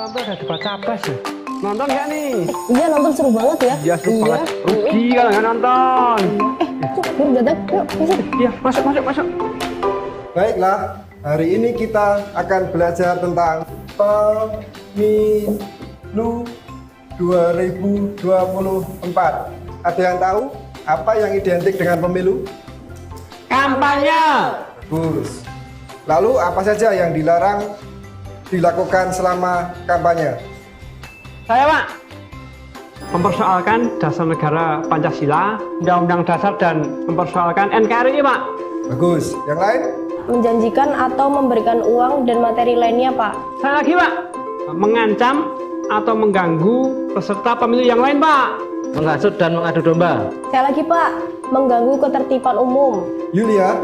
nonton ada debat capres ya? Nonton nggak nih? Iya nonton seru banget ya. Iya seru banget. Rugi kalau nggak nonton. Yuk datang, yuk masuk. Iya masuk. Baiklah, hari ini kita akan belajar tentang pemilu 2024. Ada yang tahu apa yang identik dengan pemilu? Kampanye. Bagus. Lalu apa saja yang dilarang dilakukan selama kampanye? Saya Pak mempersoalkan dasar negara Pancasila, Undang-Undang Dasar dan mempersoalkan NKRI Pak. Bagus. Yang lain? Menjanjikan atau memberikan uang dan materi lainnya Pak. Saya lagi Pak mengancam atau mengganggu peserta pemilu yang lain Pak. Menghasut dan mengadu domba. Saya lagi Pak mengganggu ketertiban umum. Yulia,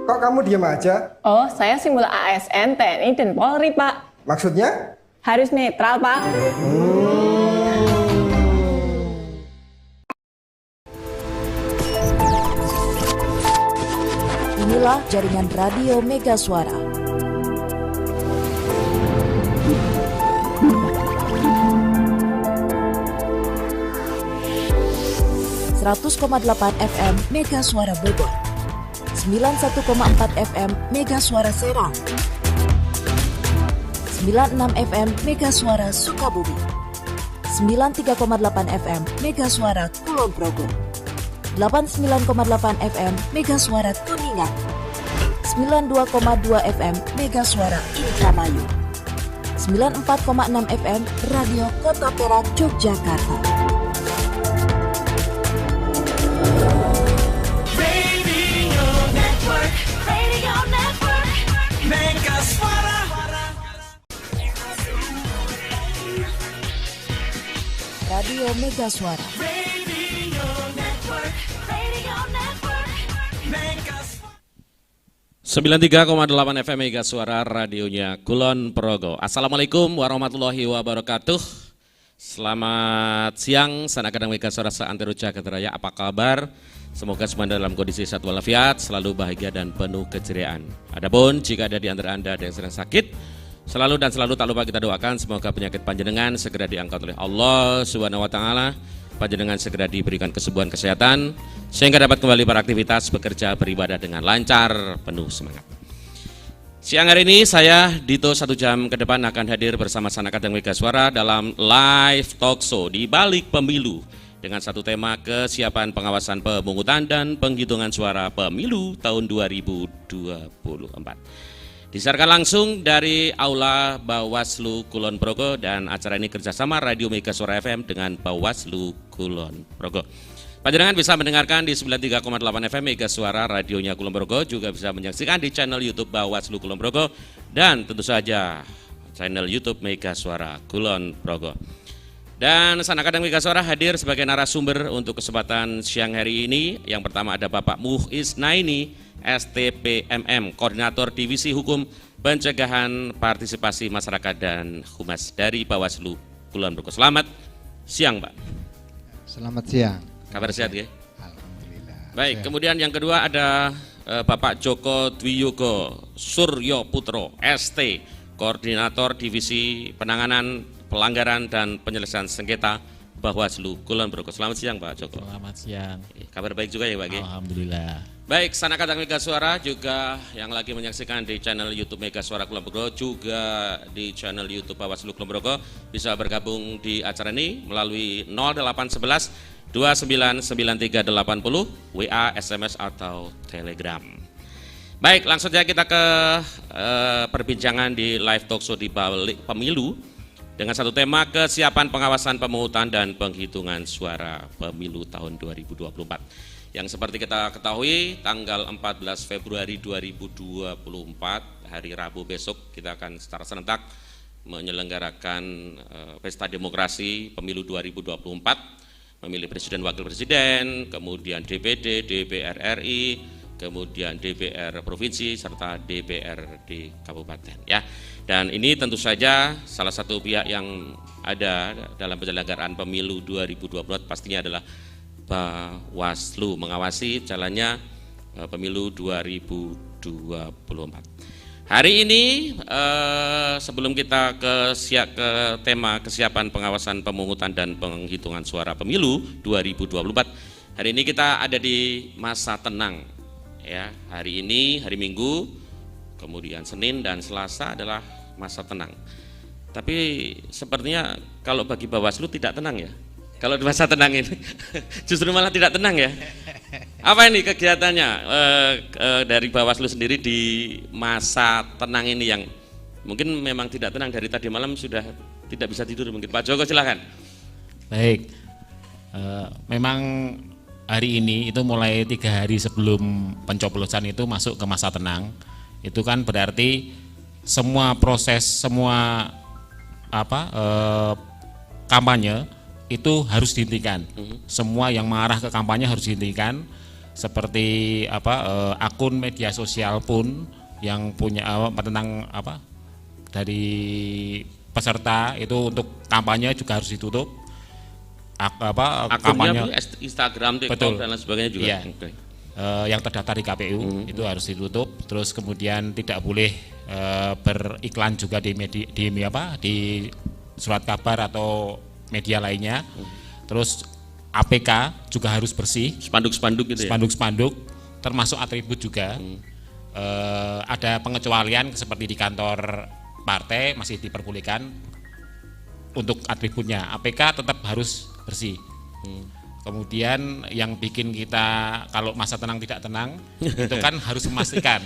kok kamu diam aja? Oh, saya simbol ASN, TNI, dan Polri, Pak. Maksudnya? Harus netral, Pak. Inilah jaringan radio Mega Suara. .8 FM Mega Suara Bogor, 91,4 FM Mega Suara Serang, 96 FM Mega Suara Sukabumi, 93,8 FM Mega Suara Kulon Progo, 89,8 FM Mega Suara Kuningan, 92,2 FM Mega Suara Indramayu, 94,6 FM Radio Kota Perak Yogyakarta. Radio Mega Suara. 93,8 FM Mega Suara, radionya Kulon Progo. Assalamualaikum warahmatullahi wabarakatuh. Selamat siang, sanak kadang Mega Suara seantero Jagat Raya. Apa kabar? Semoga semua dalam kondisi sehat walafiat, selalu bahagia dan penuh keceriaan. Adapun jika ada di antara Anda ada yang sedang sakit, selalu tak lupa kita doakan semoga penyakit panjenengan segera diangkat oleh Allah Subhanahu wa taala. Panjenengan segera diberikan kesembuhan kesehatan sehingga dapat kembali beraktivitas, bekerja, beribadah dengan lancar, penuh semangat. Siang hari ini saya Dito 1 jam ke depan akan hadir bersama Sanak Kadang Mega Suara dalam live talk show di balik pemilu dengan satu tema kesiapan pengawasan pemungutan dan penghitungan suara pemilu tahun 2024. Disiarkan langsung dari Aula Bawaslu Kulon Progo dan acara ini kerjasama Radio Mega Suara FM dengan Bawaslu Kulon Progo. Panjenengan bisa mendengarkan di 93,8 FM Mega Suara radionya Kulon Progo, juga bisa menyaksikan di channel YouTube Bawaslu Kulon Progo dan tentu saja channel YouTube Mega Suara Kulon Progo. Dan Sanak Kadang Mega Suara hadir sebagai narasumber untuk kesempatan siang hari ini. Yang pertama ada Bapak Muiz Naini, STPMM, Koordinator Divisi Hukum Pencegahan Partisipasi Masyarakat dan Humas dari Bawaslu Kulon Progo. Selamat siang, Pak. Selamat siang. Kabar sehat ya? Alhamdulillah. Baik, sehat. kemudian yang kedua ada Bapak Joko Dwiyogo Suryo Putro, ST, Koordinator Divisi Penanganan Pelanggaran dan Penyelesaian Sengketa Bawaslu Kulon Progo. Selamat siang Pak Joko. Selamat siang. Kabar baik juga ya Pak? Alhamdulillah. Baik, Sanak Kadang Mega Suara juga yang lagi menyaksikan di channel YouTube Mega Suara Kulon Progo, juga di channel YouTube Bawaslu Kulon Progo, bisa bergabung di acara ini melalui 0811 299380 WA, SMS atau Telegram. Baik, langsung saja kita ke perbincangan di live talk show di balik pemilu dengan satu tema kesiapan pengawasan pemungutan dan penghitungan suara pemilu tahun 2024. Yang seperti kita ketahui tanggal 14 Februari 2024 hari Rabu besok kita akan secara serentak menyelenggarakan pesta demokrasi pemilu 2024, memilih presiden, wakil presiden, kemudian DPD, DPR RI, kemudian DPR provinsi serta DPRD kabupaten ya. Dan ini tentu saja salah satu pihak yang ada dalam penyelenggaraan pemilu 2024 pastinya adalah Bawaslu mengawasi jalannya pemilu 2024. Hari ini sebelum kita ke tema kesiapan pengawasan pemungutan dan penghitungan suara pemilu 2024, hari ini kita ada di masa tenang. Ya, hari ini hari Minggu, kemudian Senin dan Selasa adalah masa tenang. Tapi sepertinya kalau bagi Bawaslu tidak tenang ya. Kalau di masa tenang ini justru malah tidak tenang ya. Apa ini kegiatannya dari Bawaslu sendiri di masa tenang ini yang mungkin memang tidak tenang, dari tadi malam sudah tidak bisa tidur mungkin. Pak Joko silakan. Baik, memang hari ini itu mulai 3 hari sebelum pencoblosan itu masuk ke masa tenang. Itu kan berarti semua proses, semua kampanye itu harus dihentikan. Semua yang mengarah ke kampanye harus dihentikan. Seperti akun media sosial pun yang punya tentang dari peserta itu untuk kampanye juga harus ditutup. Akunnya Instagram, TikTok betul, dan lain sebagainya juga. Iya. Okay. Yang terdaftar di KPU itu harus ditutup. Terus kemudian tidak boleh beriklan juga di di surat kabar atau media lainnya. Terus APK juga harus bersih. Spanduk-spanduk gitu ya? Spanduk-spanduk, termasuk atribut juga. Ada pengecualian seperti di kantor partai masih diperbolehkan untuk atributnya. APK tetap harus bersih. Kemudian yang bikin kita kalau masa tenang tidak tenang itu kan harus memastikan.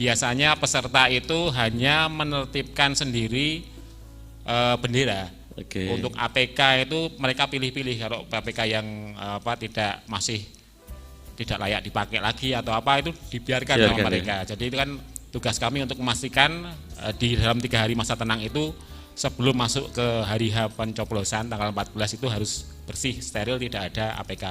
Biasanya peserta itu hanya menertibkan sendiri bendera. Okay. Untuk APK itu mereka pilih-pilih. Kalau APK yang tidak layak dipakai lagi atau apa itu dibiarkan sama mereka. Ya. Jadi itu kan tugas kami untuk memastikan di dalam 3 hari masa tenang itu sebelum masuk ke hari H pencoblosan tanggal 14 itu harus bersih, steril, tidak ada APK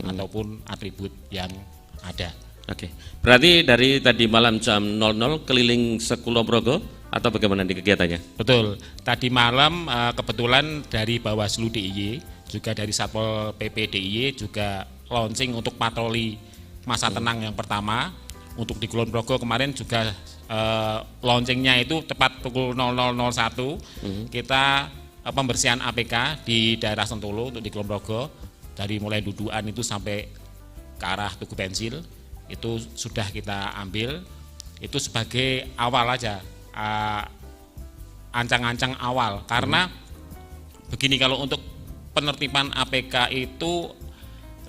ataupun atribut yang ada. Oke. Berarti dari tadi malam jam 00 keliling Sekulon Progo atau bagaimana di kegiatannya? Betul. Tadi malam kebetulan dari Bawaslu DIY juga dari Satpol PP DIY juga launching untuk patroli masa tenang yang pertama. Untuk di Kulon Progo kemarin juga launchingnya itu tepat pukul 00.01 kita pembersihan APK di daerah Sentolo untuk di Kulon Progo, dari mulai Dudukan itu sampai ke arah Tugu Pensil itu sudah kita ambil. Itu sebagai awal aja, ancang-ancang awal, karena begini, kalau untuk penertiban APK itu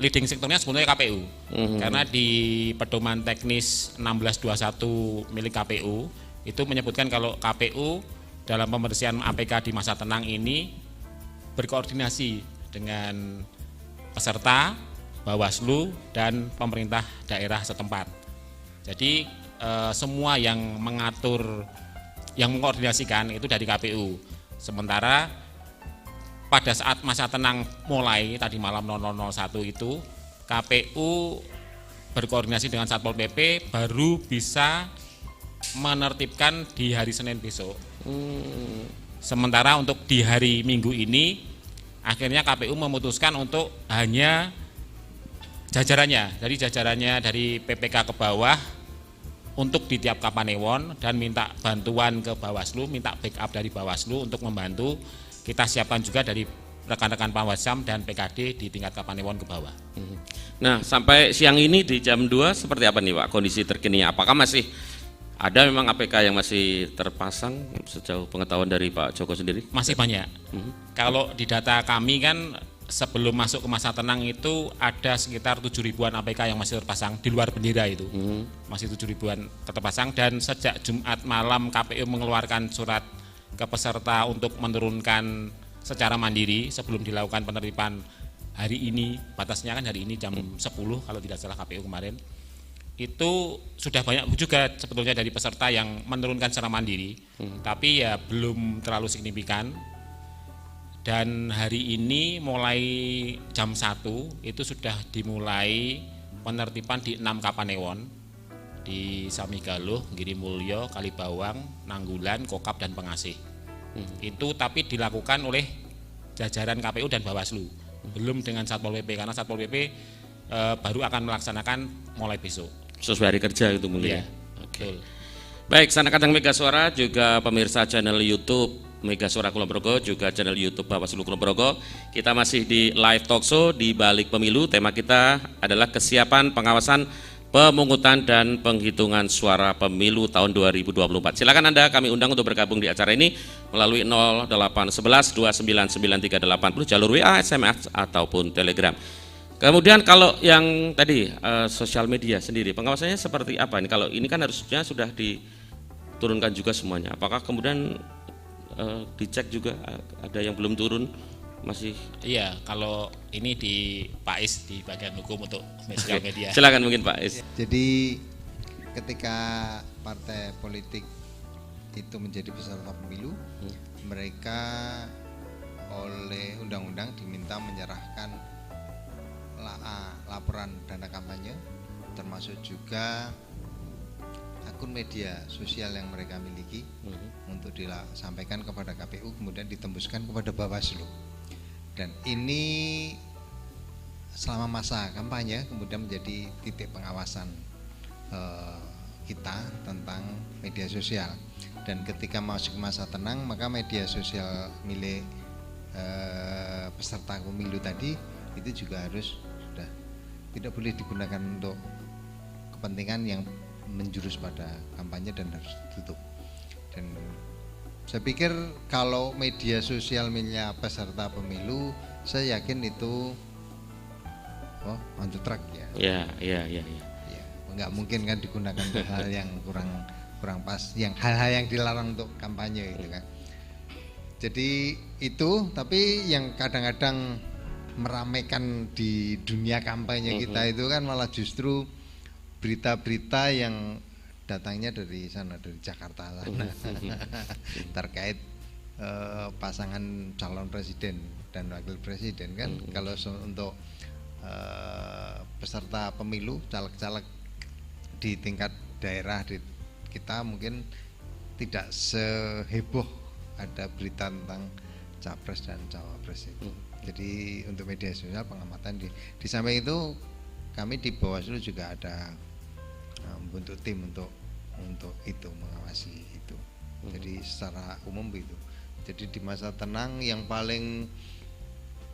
leading sektornya sebenarnya KPU. Karena di pedoman teknis 1621 milik KPU itu menyebutkan kalau KPU dalam pembersihan APK di masa tenang ini berkoordinasi dengan peserta, Bawaslu dan pemerintah daerah setempat. Jadi semua yang mengatur, yang mengkoordinasikan itu dari KPU. Sementara pada saat masa tenang mulai tadi malam 00.01 itu KPU berkoordinasi dengan Satpol PP baru bisa menertibkan di hari Senin besok. Sementara untuk di hari Minggu ini akhirnya KPU memutuskan untuk hanya jajarannya, jadi jajarannya dari PPK ke bawah untuk di tiap Kapanewon dan minta bantuan ke Bawaslu, minta backup dari Bawaslu untuk membantu. Kita siapkan juga dari rekan-rekan Panwascam dan PKD di tingkat Kapanewon ke bawah. Nah, sampai siang ini di jam 2 seperti apa nih Pak kondisi terkininya? Apakah masih ada memang APK yang masih terpasang sejauh pengetahuan dari Pak Joko sendiri? Masih banyak. Kalau di data kami kan sebelum masuk ke masa tenang itu ada sekitar 7 ribuan APK yang masih terpasang di luar bendera itu. Masih 7 ribuan terpasang, dan sejak Jumat malam KPU mengeluarkan surat ke peserta untuk menurunkan secara mandiri sebelum dilakukan penertiban hari ini, batasnya kan hari ini jam 10 kalau tidak salah KPU kemarin. Itu sudah banyak juga sebetulnya dari peserta yang menurunkan secara mandiri, tapi ya belum terlalu signifikan. Dan hari ini mulai jam 1 itu sudah dimulai penertiban di 6 Kapanewon, di Samigaluh, Girimulyo, Kalibawang, Nanggulan, Kokap, dan Pengasih. Itu tapi dilakukan oleh jajaran KPU dan Bawaslu, belum dengan Satpol PP, karena Satpol PP baru akan melaksanakan mulai besok. Sesuai hari kerja itu mungkin. Iya, Oke. Baik, sanak kadang Mega Suara juga pemirsa channel YouTube Mega Suara Kulon Progo, juga channel YouTube Bawaslu Kulon Progo. Kita masih di live talk show di balik pemilu. Tema kita adalah kesiapan pengawasan pemungutan dan penghitungan suara pemilu tahun 2024. Silakan Anda kami undang untuk bergabung di acara ini melalui 0811 299380 jalur WA, SMS ataupun Telegram. Kemudian kalau yang tadi sosial media sendiri, pengawasannya seperti apa ini? Kalau ini kan harusnya sudah diturunkan juga semuanya. Apakah kemudian dicek juga ada yang belum turun? Masih? Iya, kalau ini di Pak Is di bagian hukum untuk sosial media. Silakan mungkin Pak Is. Jadi ketika partai politik itu menjadi peserta pemilu, mereka oleh undang-undang diminta menyerahkan laporan dana kampanye, termasuk juga akun media sosial yang mereka miliki untuk disampaikan kepada KPU, kemudian ditembuskan kepada Bawaslu. Dan ini selama masa kampanye kemudian menjadi titik pengawasan kita tentang media sosial. Dan ketika masuk masa tenang, maka media sosial milik peserta pemilu tadi itu juga harus sudah tidak boleh digunakan untuk kepentingan yang menjurus pada kampanye dan harus ditutup. Dan saya pikir kalau media sosial milik peserta pemilu, saya yakin itu on the track ya. Ya. Nggak mungkin kan digunakan untuk hal yang kurang pas, yang hal-hal yang dilarang untuk kampanye itu kan. Jadi itu, tapi yang kadang-kadang meramaikan di dunia kampanye kita itu kan malah justru berita-berita yang datangnya dari sana, dari Jakarta sana, terkait pasangan calon presiden dan wakil presiden kan. Kalau untuk peserta pemilu, caleg-caleg di tingkat daerah di kita mungkin tidak seheboh ada berita tentang capres dan cawapres itu. Jadi untuk media sosial pengamatan di samping itu kami di Bawaslu juga ada membentuk tim untuk itu, mengawasi itu. Jadi secara umum begitu. Jadi di masa tenang yang paling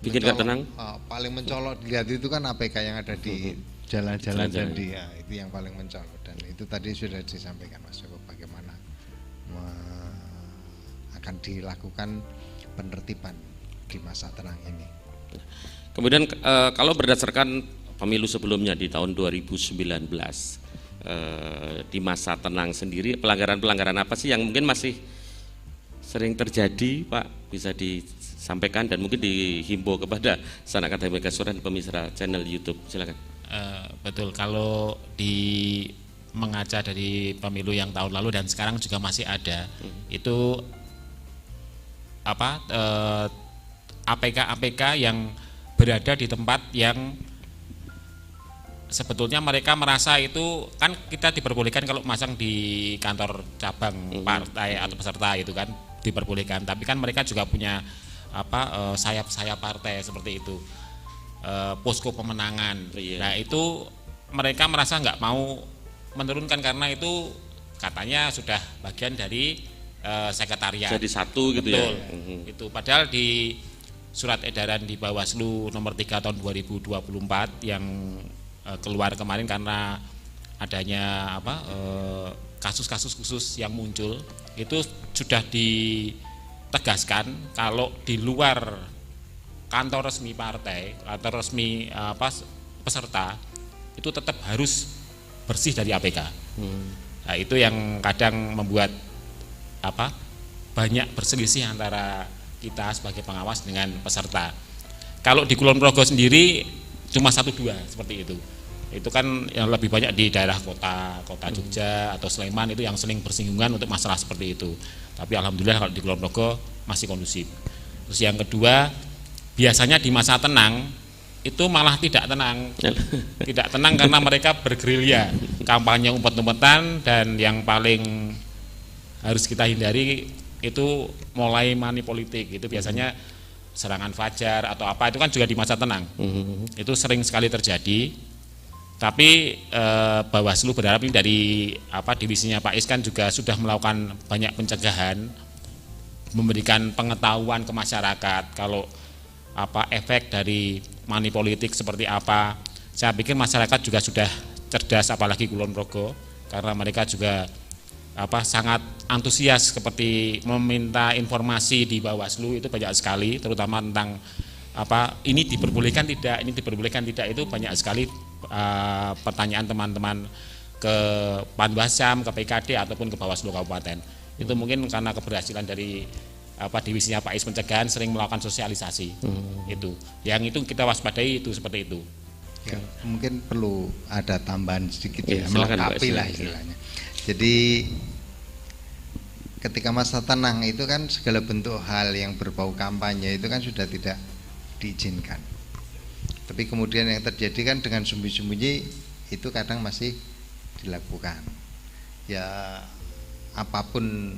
bikin gak tenang? Paling mencolok dilihat itu kan APK yang ada di jalan-jalan tadi ya, itu yang paling mencolok. Dan itu tadi sudah disampaikan Mas Joko bagaimana akan dilakukan penertiban di masa tenang ini. Kemudian kalau berdasarkan pemilu sebelumnya di tahun 2019 di masa tenang sendiri, pelanggaran-pelanggaran apa sih yang mungkin masih sering terjadi, Pak? Bisa disampaikan dan mungkin dihimbau kepada sanak akademik Mega Suara dan pemirsa channel YouTube. Silakan. Betul, kalau di mengaca dari pemilu yang tahun lalu dan sekarang juga masih ada, itu APK yang berada di tempat yang sebetulnya mereka merasa itu kan kita diperbolehkan kalau masang di kantor cabang partai atau peserta itu kan diperbolehkan, tapi kan mereka juga punya sayap-sayap partai seperti itu, posko pemenangan. Nah itu mereka merasa nggak mau menurunkan karena itu katanya sudah bagian dari sekretariat. Jadi satu gitu. Betul, ya. Itu padahal di surat edaran di Bawaslu nomor 3 tahun 2024 yang keluar kemarin karena adanya kasus-kasus khusus yang muncul, itu sudah ditegaskan kalau di luar kantor resmi partai, kantor resmi peserta itu tetap harus bersih dari APK. Nah, itu yang kadang membuat banyak berselisih antara kita sebagai pengawas dengan peserta. Kalau di Kulon Progo sendiri cuma 1-2 seperti itu. Itu kan yang lebih banyak di daerah kota Jogja atau Sleman itu yang sering bersinggungan untuk masalah seperti itu. Tapi alhamdulillah kalau di Kulon Progo masih kondusif. Terus yang kedua, biasanya di masa tenang itu malah tidak tenang. Tidak tenang karena mereka bergerilya, kampanye umpet-umpetan, dan yang paling harus kita hindari itu mulai money politik. Itu biasanya serangan fajar atau apa, itu kan juga di masa tenang. Itu sering sekali terjadi. Tapi Bawaslu berharap ini dari divisinya Pak Is kan juga sudah melakukan banyak pencegahan, memberikan pengetahuan ke masyarakat kalau efek dari money politik seperti apa. Saya pikir masyarakat juga sudah cerdas, apalagi Kulon Progo, karena mereka juga sangat antusias seperti meminta informasi di Bawaslu itu banyak sekali, terutama tentang ini diperbolehkan tidak, ini diperbolehkan tidak, itu banyak sekali pertanyaan teman-teman ke Panwascam, ke PKD ataupun ke Bawaslu Kabupaten. Itu mungkin karena keberhasilan dari divisinya Pak Is pencegahan sering melakukan sosialisasi. Itu yang itu kita waspadai itu seperti itu. Ya, mungkin perlu ada tambahan sedikit ya, melengkapi lah istilahnya. Jadi ketika masa tenang itu kan segala bentuk hal yang berbau kampanye itu kan sudah tidak diizinkan. Tapi kemudian yang terjadi kan dengan sembunyi-sembunyi itu kadang masih dilakukan. Ya apapun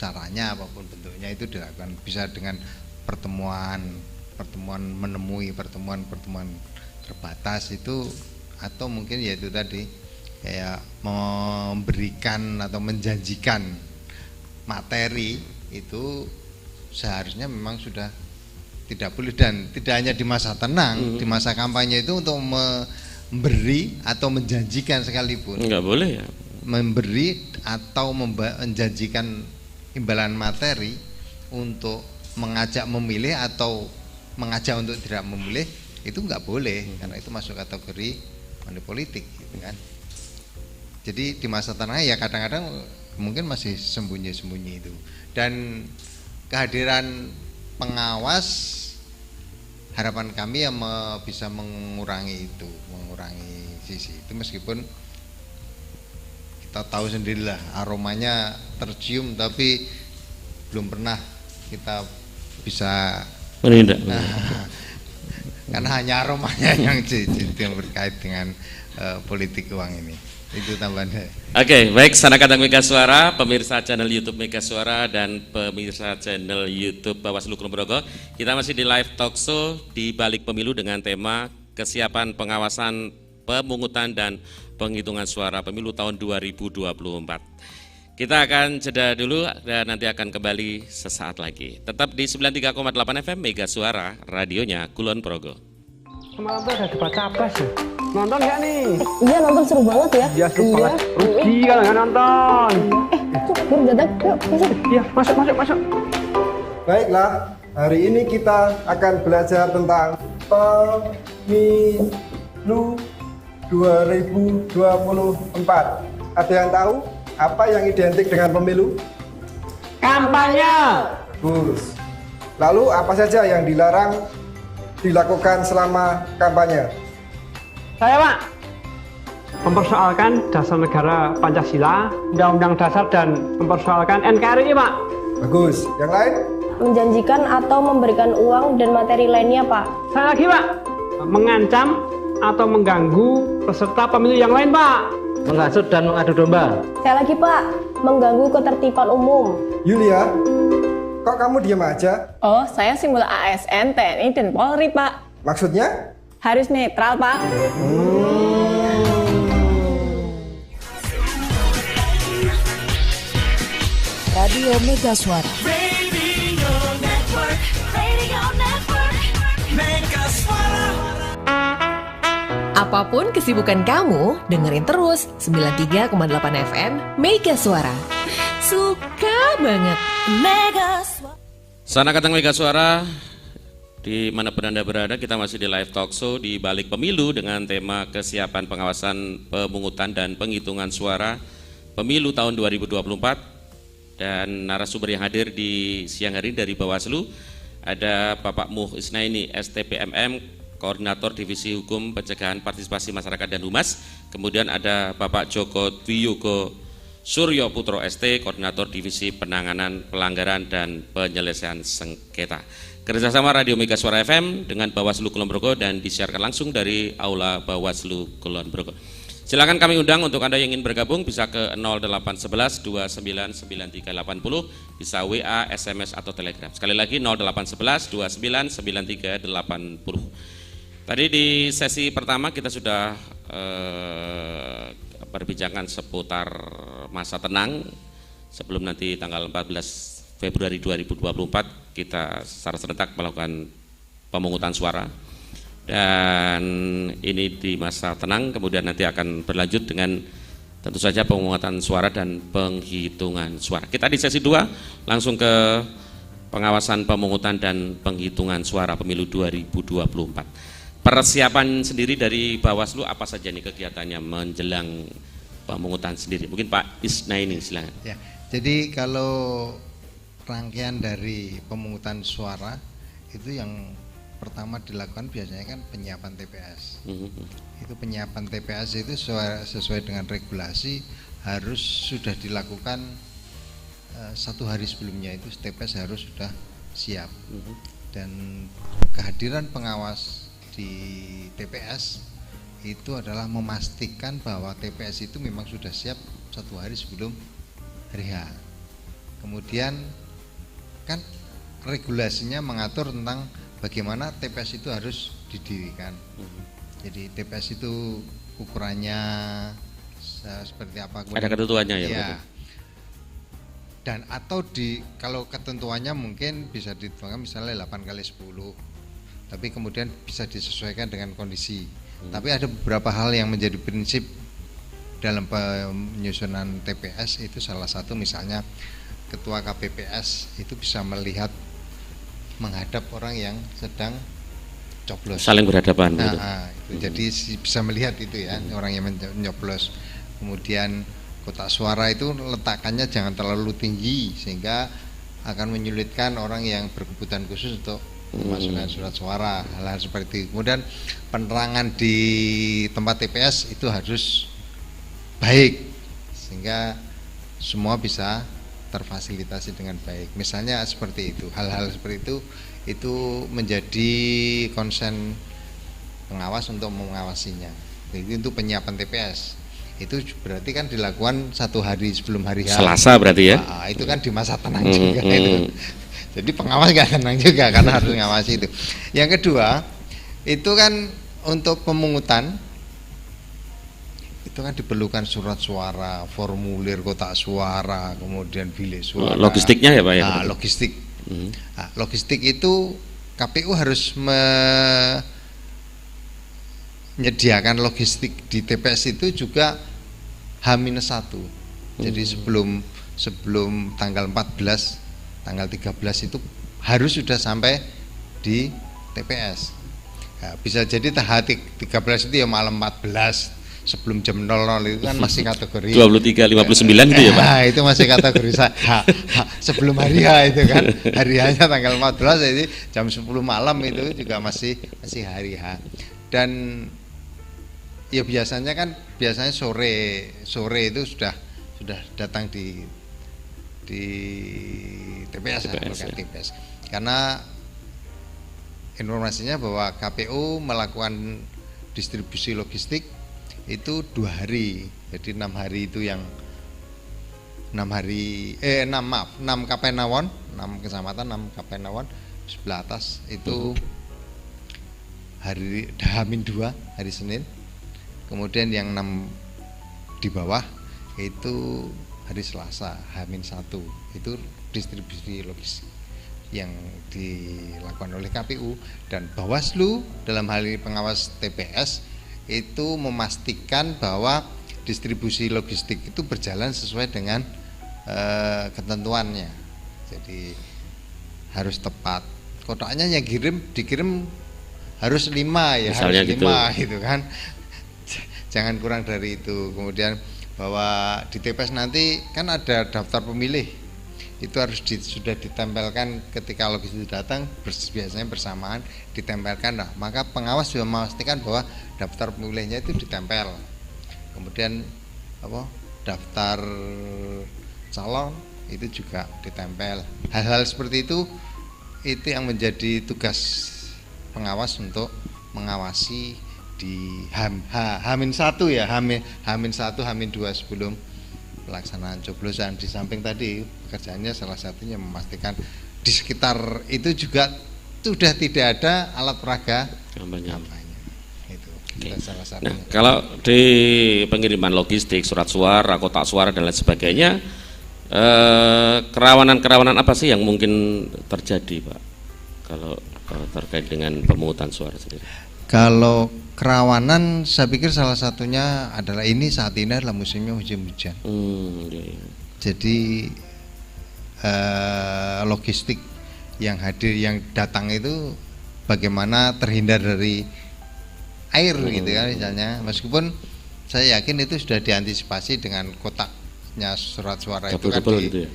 caranya, apapun bentuknya itu dilakukan. Bisa dengan pertemuan menemui, pertemuan terbatas itu, atau mungkin ya itu tadi kayak memberikan atau menjanjikan materi itu seharusnya memang sudah tidak boleh, dan tidak hanya di masa tenang, di masa kampanye itu untuk memberi atau menjanjikan sekalipun. Enggak boleh ya. Memberi atau menjanjikan imbalan materi untuk mengajak memilih atau mengajak untuk tidak memilih itu enggak boleh, karena itu masuk kategori money politik gitu kan. Jadi di masa tenang ya kadang-kadang mungkin masih sembunyi-sembunyi itu, dan kehadiran pengawas harapan kami yang bisa mengurangi itu, mengurangi sisi itu, meskipun kita tahu sendirilah aromanya tercium tapi belum pernah kita bisa menindak. Karena hanya aromanya yang berkait dengan politik uang ini. Itu tambahan saya. Oke, baik, Sana Kadang Mega Suara, pemirsa channel YouTube Mega Suara dan pemirsa channel YouTube Bawaslu Kulon Progo. Kita masih di live talk show di balik pemilu dengan tema kesiapan pengawasan pemungutan dan penghitungan suara pemilu tahun 2024. Kita akan jeda dulu dan nanti akan kembali sesaat lagi. Tetap di 93,8 FM Mega Suara, radionya Kulon Progo. Semalam tuh ada debat capres ya. Nonton nggak nih? Iya nonton, seru banget ya. Iya seru banget. Rugi kalau nggak nonton. Tuh baru datang, yuk masuk. Iya masuk. Baiklah, hari ini kita akan belajar tentang pemilu 2024. Ada yang tahu apa yang identik dengan pemilu? Kampanye. Bagus. Lalu apa saja yang dilarang dilakukan selama kampanye? Saya Pak, mempersoalkan dasar negara Pancasila, Undang-Undang Dasar dan mempersoalkan NKRI Pak. Bagus. Yang lain? Menjanjikan atau memberikan uang dan materi lainnya Pak. Saya lagi Pak, mengancam atau mengganggu peserta pemilu yang lain Pak. Menghasut dan mengadu domba. Saya lagi Pak, mengganggu ketertiban umum. Yulia, kok kamu diam aja? Oh, saya simbol ASN, TNI, dan Polri, Pak. Maksudnya? Harus netral, Pak. Radio Mega Suara. Apapun kesibukan kamu, dengerin terus 93,8 FM Mega Suara. Suka banget Mega Suara. Sana Kadang Mega Suara, dimanapun Anda berada, kita masih di live talk show di balik pemilu dengan tema kesiapan pengawasan pemungutan dan penghitungan suara pemilu tahun 2024. Dan narasumber yang hadir di siang hari dari Bawaslu ada Bapak Muh Isnaini, STPMM, Koordinator Divisi Hukum Pencegahan Partisipasi Masyarakat dan Humas. Kemudian ada Bapak Joko Dwiyogo Suryo Putro ST, Koordinator Divisi Penanganan Pelanggaran dan Penyelesaian Sengketa. Kerjasama Radio Mega Suara FM dengan Bawaslu Kulon Progo dan disiarkan langsung dari Aula Bawaslu Kulon Progo. Silakan kami undang untuk Anda yang ingin bergabung bisa ke 0811 299380, bisa WA, SMS atau Telegram. Sekali lagi 0811 299380. Tadi di sesi pertama kita sudah perbincangan seputar masa tenang sebelum nanti tanggal 14 Februari 2024 kita secara serentak melakukan pemungutan suara, dan ini di masa tenang, kemudian nanti akan berlanjut dengan tentu saja pemungutan suara dan penghitungan suara. Kita di sesi 2 langsung ke pengawasan pemungutan dan penghitungan suara pemilu 2024. Persiapan sendiri dari Bawaslu apa saja nih kegiatannya menjelang pemungutan sendiri? Mungkin Pak Isnaini silakan. Ya, jadi kalau rangkaian dari pemungutan suara itu yang pertama dilakukan biasanya kan penyiapan TPS. Itu penyiapan TPS itu sesuai dengan regulasi harus sudah dilakukan 1 hari sebelumnya, itu TPS harus sudah siap. Dan kehadiran pengawas di TPS itu adalah memastikan bahwa TPS itu memang sudah siap 1 hari sebelum hari H. Kemudian kan regulasinya mengatur tentang bagaimana TPS itu harus didirikan. Jadi TPS itu ukurannya seperti apa? Ada ketentuannya ya? Ya. Dan atau kalau ketentuannya mungkin bisa ditentukan misalnya 8x10. Tapi kemudian bisa disesuaikan dengan kondisi. Tapi ada beberapa hal yang menjadi prinsip dalam penyusunan TPS, itu salah satu misalnya ketua KPPS itu bisa melihat menghadap orang yang sedang coblos. Saling berhadapan. Nah, itu. Jadi bisa melihat itu ya, orang yang menyoblos. Kemudian kotak suara itu letakkannya jangan terlalu tinggi sehingga akan menyulitkan orang yang berkebutuhan khusus untuk memasukkan surat suara, hal-hal seperti itu. Kemudian penerangan di tempat TPS itu harus baik sehingga semua bisa terfasilitasi dengan baik. Misalnya seperti itu, hal-hal seperti itu menjadi konsen pengawas untuk mengawasinya. Jadi untuk penyiapan TPS itu berarti kan dilakukan 1 hari sebelum hari H. Selasa berarti ya? Nah, itu kan di masa tenang juga itu. Jadi pengawas gak tenang juga karena harus mengawasi itu. Yang kedua, itu kan untuk pemungutan itu kan diperlukan surat suara, formulir kotak suara, kemudian bilik suara. Logistiknya ya Pak ya? Nah, logistik. Nah, logistik itu KPU harus menyediakan logistik di TPS itu juga H-1. Jadi sebelum tanggal 14, tanggal 13 itu harus sudah sampai di TPS. Nah, bisa jadi H13 itu ya malam 14 sebelum jam 00 itu kan masih kategori 23.59 gitu ya Pak? Nah, itu masih kategori sebelum hari H itu kan. Hari H-nya tanggal 14, jadi jam 10 malam itu juga masih hari H. Dan ya biasanya sore itu sudah datang di TPS. Karena informasinya bahwa KPU melakukan distribusi logistik itu 2 hari, jadi 6 hari itu yang 6 Kapenawon, 6 kecamatan, 6 Kapenawon sebelah atas itu hari H-2 hari Senin, kemudian yang 6 di bawah itu hari Selasa H-1 itu distribusi logistik yang dilakukan oleh KPU. Dan Bawaslu dalam hal ini pengawas TPS itu memastikan bahwa distribusi logistik itu berjalan sesuai dengan ketentuannya. Jadi harus tepat. Kotaknya yang dikirim harus 5 ya, misalnya harus 5 gitu kan. Jangan kurang dari itu. Kemudian bahwa di TPS nanti kan ada daftar pemilih, itu harus sudah ditempelkan ketika logistik itu datang, biasanya bersamaan ditempelkan. Nah, maka pengawas juga memastikan bahwa daftar pemilihnya itu ditempel. Kemudian daftar calon itu juga ditempel. Hal-hal seperti itu yang menjadi tugas pengawas untuk mengawasi di H-1 ya, H-1, H-2 sebelum pelaksanaan coblosan. Di samping tadi pekerjaannya salah satunya memastikan di sekitar itu juga sudah tidak ada alat peraga kampanye. Oke. Salah satu. Nah, kalau di pengiriman logistik, surat suara, kotak suara dan lain sebagainya, kerawanan apa sih yang mungkin terjadi, Pak? Kalau terkait dengan pemungutan suara sendiri? Kalau kerawanan, saya pikir salah satunya adalah ini saat ini adalah musimnya hujan-hujan. Iya. Jadi logistik yang hadir, yang datang itu bagaimana terhindar dari air gitu kan misalnya. Meskipun saya yakin itu sudah diantisipasi dengan kotaknya surat suara itu kan gitu ya?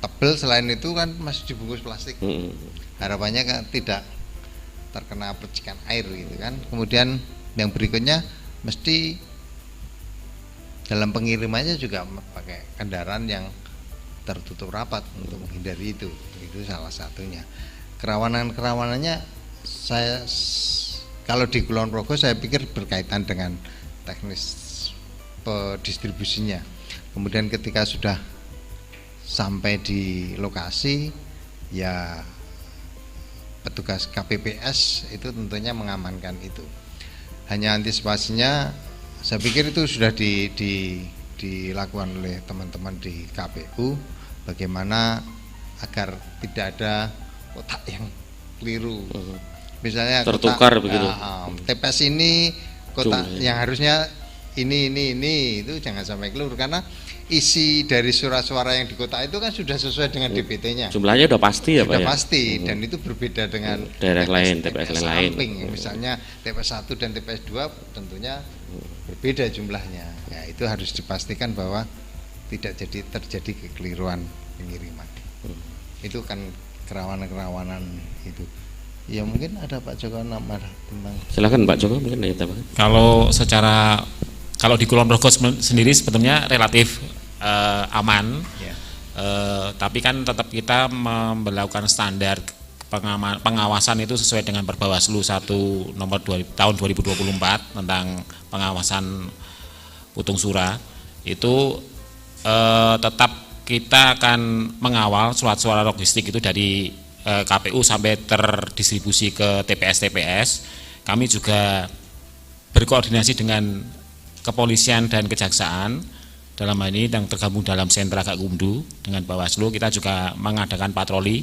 tebel, selain itu kan masih dibungkus plastik. Harapannya kan tidak terkena percikan air gitu kan. Kemudian yang berikutnya mesti dalam pengirimannya juga pakai kendaraan yang tertutup rapat untuk menghindari itu salah satunya. Kerawanannya saya kalau di Kulon Progo saya pikir berkaitan dengan teknis distribusinya. Kemudian ketika sudah sampai di lokasi, ya petugas KPPS itu tentunya mengamankan itu. Hanya antisipasinya saya pikir itu sudah dilakukan oleh teman-teman di KPU, bagaimana agar tidak ada kotak yang keliru. Misalnya tertukar kotak, begitu. TPS ini kotak yang harusnya ini itu jangan sampai keliru, karena isi dari surat suara yang di kotak itu kan sudah sesuai dengan DPT-nya. Jumlahnya udah pasti ya, Pak? Sudah pasti, dan itu berbeda dengan daerah lain, TPS lain. Misalnya TPS 1 dan TPS 2 tentunya berbeda jumlahnya. Ya, itu harus dipastikan bahwa tidak terjadi kekeliruan pengiriman. Itu kan kerawanan itu. Ya mungkin ada Pak Joko nama tentang. Silakan Pak Joko mungkin ada tambahan. Kalau di Kulon Progo sendiri sebetulnya relatif aman, tapi kan tetap kita melakukan standar pengawasan itu sesuai dengan Perbawaslu 1 nomor 2 tahun 2024 tentang pengawasan putung sura. Itu tetap kita akan mengawal surat-suara logistik itu dari KPU sampai terdistribusi ke TPS. Kami juga berkoordinasi dengan kepolisian dan kejaksaan dalam hal ini yang tergabung dalam sentra Gakumdu dengan Bawaslu. Kita juga mengadakan patroli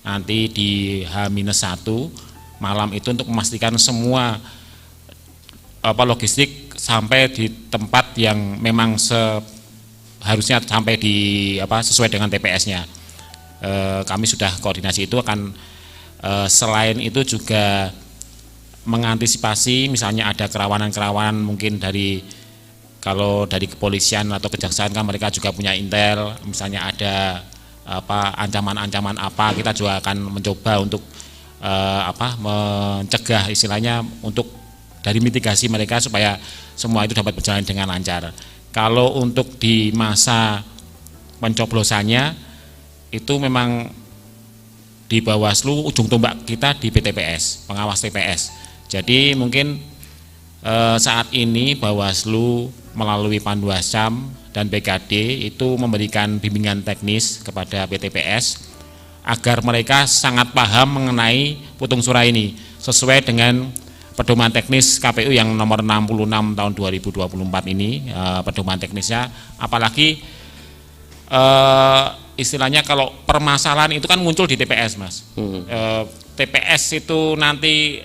nanti di H-1 malam itu untuk memastikan semua logistik sampai di tempat yang memang harusnya sampai di sesuai dengan TPS-nya. Kami sudah koordinasi itu akan selain itu juga mengantisipasi misalnya ada kerawanan mungkin kalau dari kepolisian atau kejaksaan kan mereka juga punya intel, misalnya ada ancaman-ancaman apa, kita juga akan mencoba untuk mencegah istilahnya untuk dari mitigasi mereka supaya semua itu dapat berjalan dengan lancar. Kalau untuk di masa pencoblosannya itu memang di Bawaslu ujung tombak kita di PTPS, pengawas TPS. Jadi mungkin saat ini Bawaslu melalui Panwascam dan BKD itu memberikan bimbingan teknis kepada PTPS agar mereka sangat paham mengenai putung sura ini sesuai dengan pedoman teknis KPU yang nomor 66 tahun 2024 ini, pedoman teknisnya. Apalagi istilahnya kalau permasalahan itu kan muncul di TPS, Mas. TPS itu nanti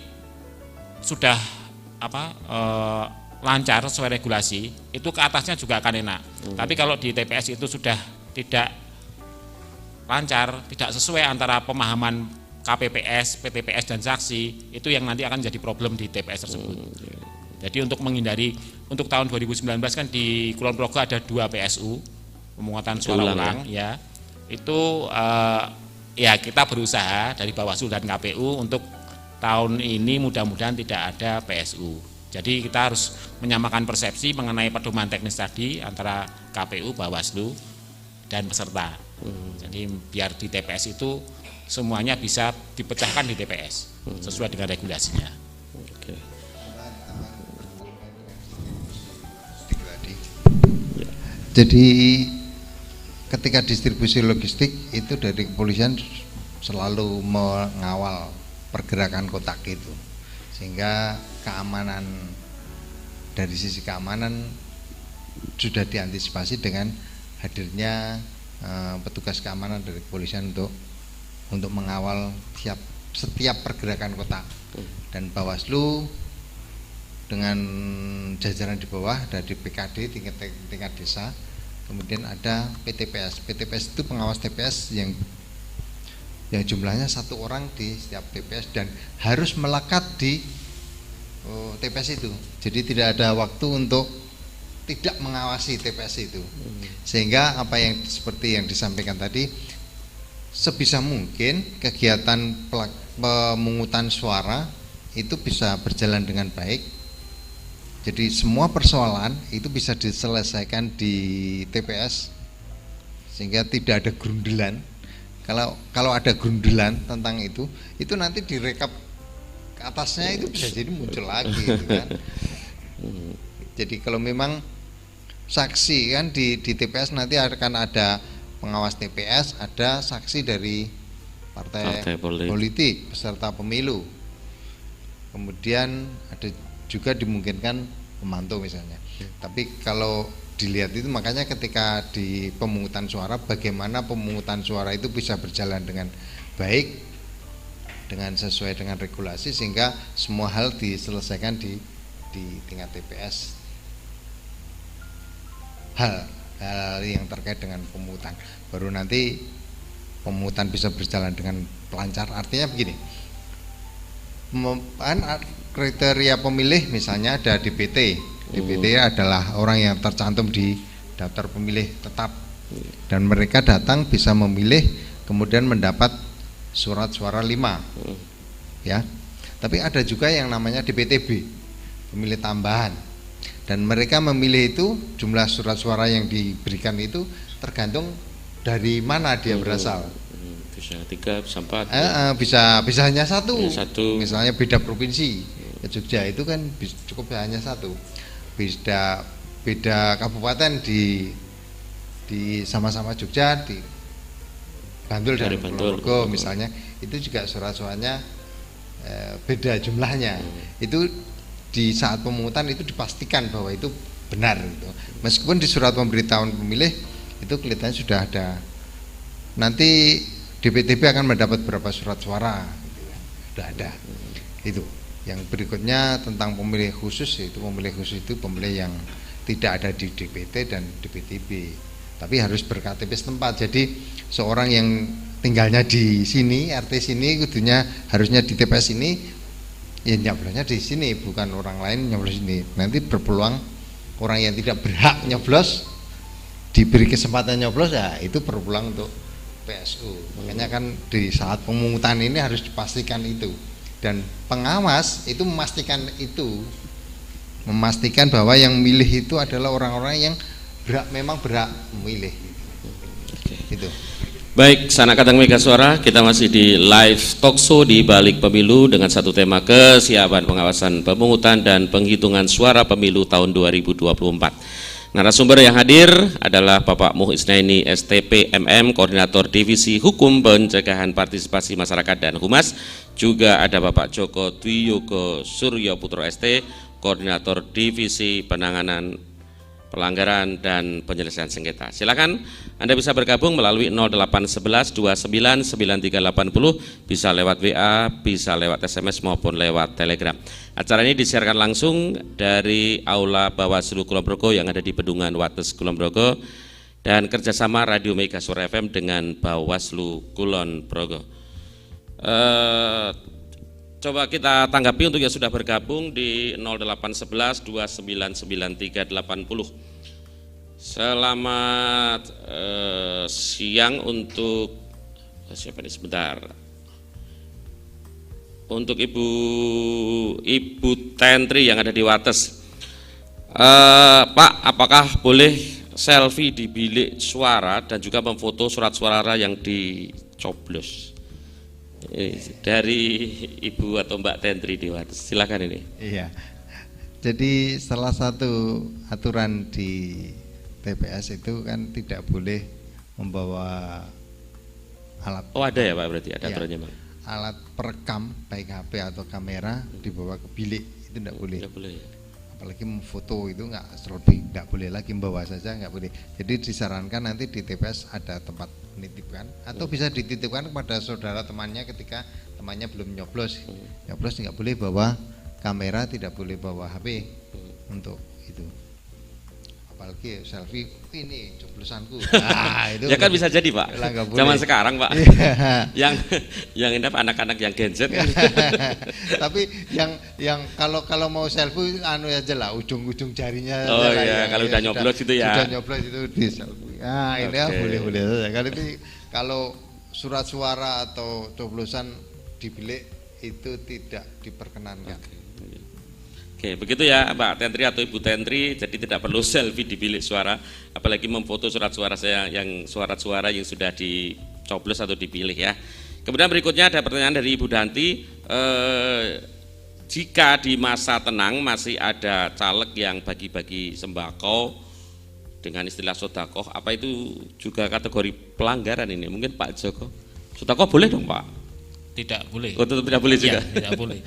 sudah lancar sesuai regulasi, itu ke atasnya juga akan enak. Tapi kalau di TPS itu sudah tidak lancar, tidak sesuai antara pemahaman KPPS, PTPS dan saksi, itu yang nanti akan jadi problem di TPS tersebut. Jadi untuk menghindari, untuk tahun 2019 kan di Kulon Progo ada 2 PSU, pemungutan suara ulang ya. Itu ya kita berusaha dari Bawaslu dan KPU untuk tahun ini mudah-mudahan tidak ada PSU. Jadi kita harus menyamakan persepsi mengenai pedoman teknis tadi antara KPU, Bawaslu, dan peserta. Jadi biar di TPS itu semuanya bisa dipecahkan di TPS sesuai dengan regulasinya. Oke. Jadi ketika distribusi logistik itu dari kepolisian selalu mengawal pergerakan kotak itu, sehingga keamanan dari sisi keamanan sudah diantisipasi dengan hadirnya petugas keamanan dari kepolisian untuk mengawal setiap pergerakan kota. Dan Bawaslu dengan jajaran di bawah dari PKD tingkat desa, kemudian ada PTPS. PTPS itu pengawas TPS yang jumlahnya 1 orang di setiap TPS dan harus melekat di TPS itu. Jadi tidak ada waktu untuk tidak mengawasi TPS itu. Sehingga apa yang seperti yang disampaikan tadi, sebisa mungkin kegiatan pemungutan suara itu bisa berjalan dengan baik. Jadi semua persoalan itu bisa diselesaikan di TPS sehingga tidak ada grundelan. Kalau ada grundelan tentang itu nanti direkap ke atasnya itu bisa jadi muncul lagi gitu kan. Jadi kalau memang saksi kan di TPS nanti akan ada pengawas TPS, ada saksi dari partai politik peserta pemilu, kemudian ada juga dimungkinkan pemantau misalnya. Tapi kalau dilihat itu makanya ketika di pemungutan suara, bagaimana pemungutan suara itu bisa berjalan dengan baik, dengan sesuai dengan regulasi sehingga semua hal diselesaikan di tingkat TPS. Hal yang terkait dengan pemungutan, baru nanti pemungutan bisa berjalan dengan lancar. Artinya begini, kriteria pemilih misalnya ada DPT. DPT adalah orang yang tercantum di daftar pemilih tetap dan mereka datang bisa memilih kemudian mendapat surat suara 5 ya. Tapi ada juga yang namanya DPTB, pemilih tambahan, dan mereka memilih itu jumlah surat suara yang diberikan itu tergantung dari mana dia berasal. Bisa 3, bisa 4 bisa hanya satu. Misalnya beda provinsi, ke Jogja itu kan cukup hanya 1. Beda kabupaten di sama-sama Jogja, di Bantul dan Ponorogo misalnya, itu juga surat suaranya beda jumlahnya. Itu di saat pemungutan itu dipastikan bahwa itu benar gitu. Meskipun di surat pemberitahuan pemilih itu kelihatannya sudah ada. Nanti DPTB akan mendapat berapa surat suara gitu. Sudah ada. Itu. Yang berikutnya tentang pemilih khusus, yaitu pemilih khusus itu pemilih yang tidak ada di DPT dan DPTB, tapi harus ber-KTP setempat. Jadi seorang yang tinggalnya di sini, RT sini, kudunya harusnya di TPS ini, ya nyoblosnya di sini, bukan orang lain nyoblos sini. Nanti berpeluang orang yang tidak berhak nyoblos diberi kesempatan nyoblos, ya itu berpeluang untuk PSU. Makanya kan di saat pemungutan ini harus dipastikan itu. Dan pengawas itu memastikan bahwa yang milih itu adalah orang-orang yang memang berhak memilih. Itu. Baik, Sanak Kadang Mega Suara, kita masih di live talkshow di balik pemilu dengan satu tema kesiapan pengawasan pemungutan dan penghitungan suara pemilu tahun 2024. Narasumber yang hadir adalah Bapak Muh Isnaini STP MM, Koordinator Divisi Hukum Pencegahan Partisipasi Masyarakat dan Humas. Juga ada Bapak Joko Dwiyogo Suryo Putro ST, Koordinator Divisi Penanganan Pelanggaran dan Penyelesaian Sengketa. Silakan Anda bisa bergabung melalui 0811 29 9380, bisa lewat WA, bisa lewat SMS maupun lewat Telegram. Acara ini disiarkan langsung dari Aula Bawaslu Kulon Progo yang ada di Bendungan Wates Kulon Progo dan kerjasama Radio Mega Suara FM dengan Bawaslu Kulon Progo. Coba kita tanggapi untuk yang sudah bergabung di 0811 299380. Selamat siang untuk siapa ini sebentar. Untuk Ibu Tentri yang ada di Wates. Pak, apakah boleh selfie di bilik suara dan juga memfoto surat suara yang dicoblos? Dari Ibu atau Mbak Tentri di Wates, silakan ini. Iya. Jadi salah satu aturan di TPS itu kan tidak boleh membawa alat. Oh ada ya Pak, berarti ada aturannya Pak. Alat perekam baik HP atau kamera dibawa ke bilik, itu tidak boleh. Tidak boleh. apalagi memfoto itu nggak boleh lagi, membawa saja nggak boleh. Jadi disarankan nanti di TPS ada tempat menitipkan atau bisa dititipkan kepada saudara temannya ketika temannya belum nyoblos. Nyoblos nggak boleh bawa kamera, tidak boleh bawa HP untuk itu. Apalagi selfie, ini coblosanku. Nah, itu ya kan bisa jadi Pak. Zaman sekarang Pak. yang ini anak-anak yang gadget kan. Tapi yang kalau mau selfie aja lah, ujung-ujung jarinya. Oh iya, kalau udah nyoblos itu ya. Sudah nyoblos itu di selfie. Nah, ini ya boleh-boleh saja. Kalau surat suara atau coblosan di bilik itu tidak diperkenankan. Oke, begitu ya Pak Tentri atau Ibu Tentri, jadi tidak perlu selfie di bilik suara, apalagi memfoto surat suara suara yang sudah dicoblos atau dipilih ya. Kemudian berikutnya ada pertanyaan dari Ibu Danti, jika di masa tenang masih ada caleg yang bagi-bagi sembako dengan istilah sodakoh, apa itu juga kategori pelanggaran ini? Mungkin Pak Joko, sodakoh boleh dong Pak? Tidak boleh. Oh, tetap tidak boleh juga? Ya, tidak boleh.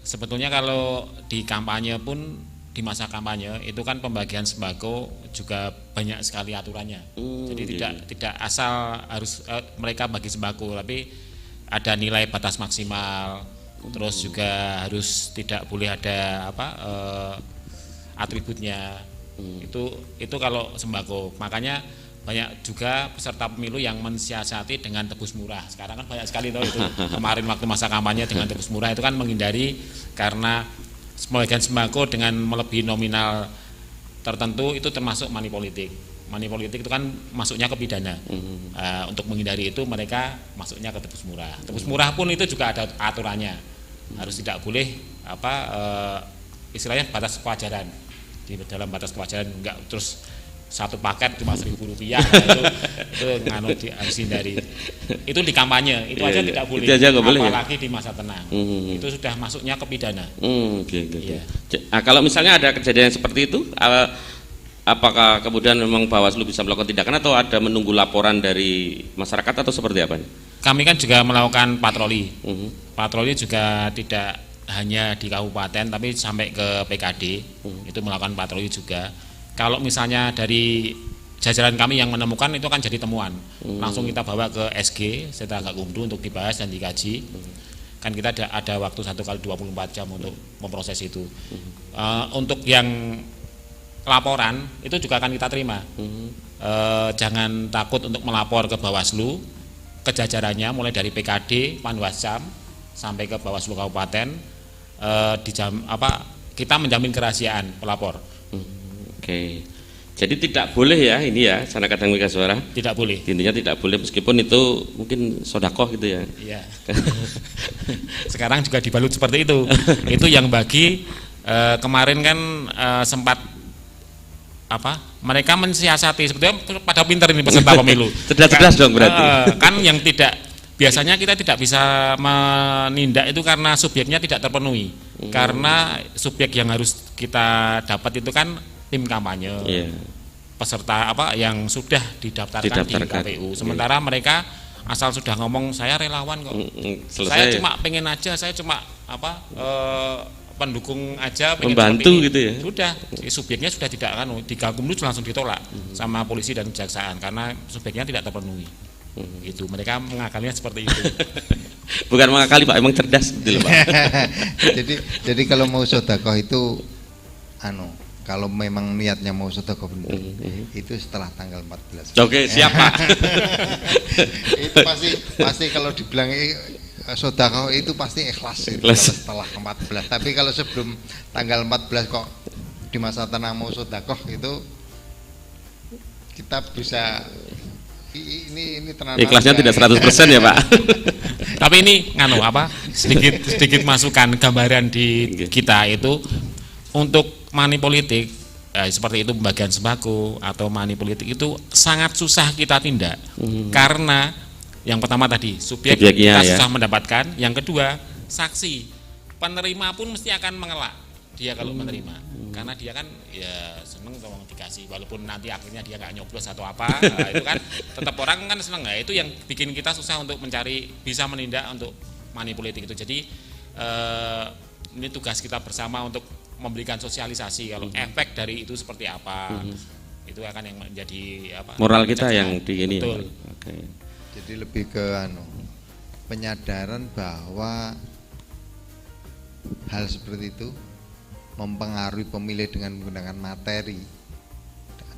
Sebetulnya kalau di kampanye pun, di masa kampanye itu kan pembagian sembako juga banyak sekali aturannya. Jadi tidak asal harus mereka bagi sembako, tapi ada nilai batas maksimal. Terus juga harus tidak boleh ada atributnya. Itu kalau sembako. Makanya banyak juga peserta pemilu yang mensiasati dengan tebus murah. Sekarang kan banyak sekali tahu itu. Kemarin waktu masa kampanye dengan tebus murah itu kan menghindari, karena pembagian sembako dengan melebihi nominal tertentu itu termasuk money politik. Money politik itu kan masuknya ke pidana. Untuk menghindari itu mereka masuknya ke tebus murah. Tebus murah pun itu juga ada aturannya. Harus tidak boleh istilahnya batas kewajaran. Di dalam batas kewajaran enggak terus satu paket cuma Rp1.000, itu harus hindari. Itu di kampanye, itu aja tidak boleh. Itu aja boleh, apalagi di masa tenang. Itu sudah masuknya ke pidana. Ya. Nah, kalau misalnya ada kejadian seperti itu, apakah kemudian memang Bawaslu bisa melakukan tindakan atau ada menunggu laporan dari masyarakat atau seperti apa? Kami kan juga melakukan patroli. Patroli juga tidak hanya di kabupaten, tapi sampai ke PKD itu melakukan patroli juga. Kalau misalnya dari jajaran kami yang menemukan, itu akan jadi temuan. Langsung kita bawa ke SG, Sentra Gakumdu, untuk dibahas dan dikaji. Kan kita ada waktu 1x24 jam untuk memproses itu. Untuk yang laporan itu juga akan kita terima. Jangan takut untuk melapor ke Bawaslu, ke jajarannya mulai dari PKD, Panwascam sampai ke Bawaslu Kabupaten. Kita menjamin kerahasiaan pelapor. Oke, jadi tidak boleh ya ini ya, Sana Kadang Mega Suara. Tidak boleh. Intinya tidak boleh, meskipun itu mungkin sodakoh gitu ya. Iya. Sekarang juga dibalut seperti itu. Itu yang bagi kemarin kan sempat mereka mensiasati, sebetulnya pada pintar ini peserta pemilu. Cerdas-cerdas dong berarti. Kan yang biasanya kita tidak bisa menindak itu karena subjeknya tidak terpenuhi. Karena subjek yang harus kita dapat itu kan tim kampanye, peserta yang sudah didaftarkan di KPU. Sementara mereka asal sudah ngomong saya relawan kok, saya cuma pengen aja, saya cuma pendukung aja, pengen membantu gitu ya. Sudah, subjeknya sudah tidak di Gakumdu langsung ditolak sama polisi dan kejaksaan karena subjeknya tidak terpenuhi. Itu mereka mengakalinya seperti itu. Bukan mengakali Pak, emang cerdas betul Pak. jadi kalau mau sedekah itu kalau memang niatnya mau sedekah benar, itu setelah tanggal 14. Oke, siap Pak. Itu pasti kalau dibilang sedekah itu pasti ikhlas. Setelah 14. Tapi kalau sebelum tanggal 14 kok di masa tenang mau sedekah itu kita bisa ini tenang. Ikhlasnya tidak 100% ya Pak. Tapi ini sedikit masukan gambaran di kita itu untuk money politik, seperti itu pembagian sembako atau money politik itu sangat susah kita tindak. Karena yang pertama tadi subjek kita susah mendapatkan, yang kedua saksi penerima pun mesti akan mengelak dia kalau menerima, karena dia kan ya seneng kalau dikasih, walaupun nanti akhirnya dia nggak nyoblos atau apa, itu kan tetap orang kan seneng. Itu yang bikin kita susah untuk mencari, bisa menindak untuk money politik itu. Jadi ini tugas kita bersama untuk memberikan sosialisasi kalau efek dari itu seperti apa. Itu akan yang menjadi apa? Moral kita yang di ini. Betul. Oke. Jadi lebih ke penyadaran bahwa hal seperti itu mempengaruhi pemilih dengan menggunakan materi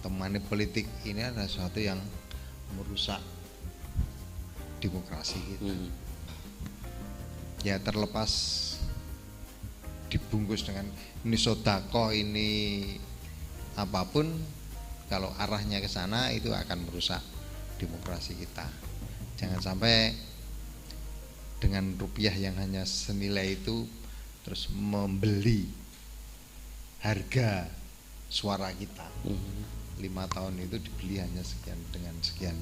atau money politik ini adalah sesuatu yang merusak demokrasi kita. Ya terlepas dibungkus dengan ini sodako ini apapun, kalau arahnya ke sana itu akan merusak demokrasi kita. Jangan sampai dengan rupiah yang hanya senilai itu terus membeli harga suara kita. 5 tahun itu dibeli hanya sekian dengan sekian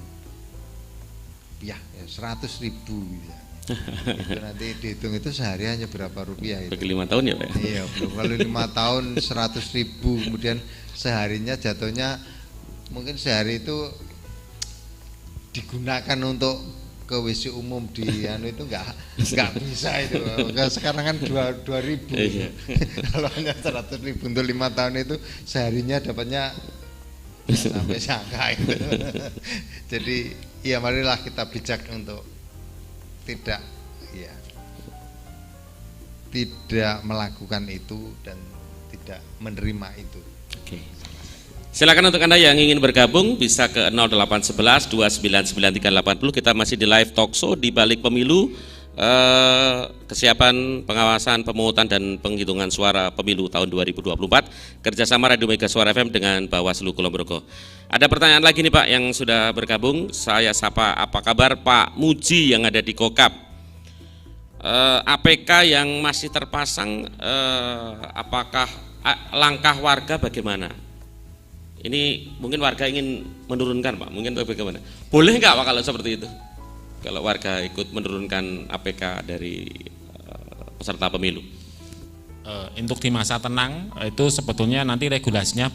rupiah, ya 100.000 gitu. Itu nanti dihitung itu sehari hanya berapa rupiah itu. Bagi 5 tahun ya Pak? Iya, belum kalau 5 tahun 100.000, kemudian seharinya jatuhnya mungkin sehari itu digunakan untuk ke WC umum di itu nggak bisa itu. Sekarang kan 2.000. Kalau hanya 100.000 untuk 5 tahun itu seharinya dapatnya sampai sangka itu. Jadi ya marilah kita bijak untuk tidak melakukan itu dan tidak menerima itu. Oke. Silakan untuk Anda yang ingin bergabung bisa ke 0811 299380. Kita masih di live talkshow di balik pemilu, kesiapan pengawasan pemungutan dan penghitungan suara pemilu tahun 2024 kerjasama Radio Mega Suara FM dengan Bawaslu Kulon Progo. Ada pertanyaan lagi nih Pak yang sudah bergabung. Saya sapa, apa kabar Pak Muji yang ada di Kokap? APK yang masih terpasang, apakah langkah warga bagaimana? Ini mungkin warga ingin menurunkan Pak, mungkin bagaimana? Boleh nggak Pak kalau seperti itu? Kalau warga ikut menurunkan APK dari peserta pemilu? Untuk di masa tenang itu sebetulnya nanti regulasinya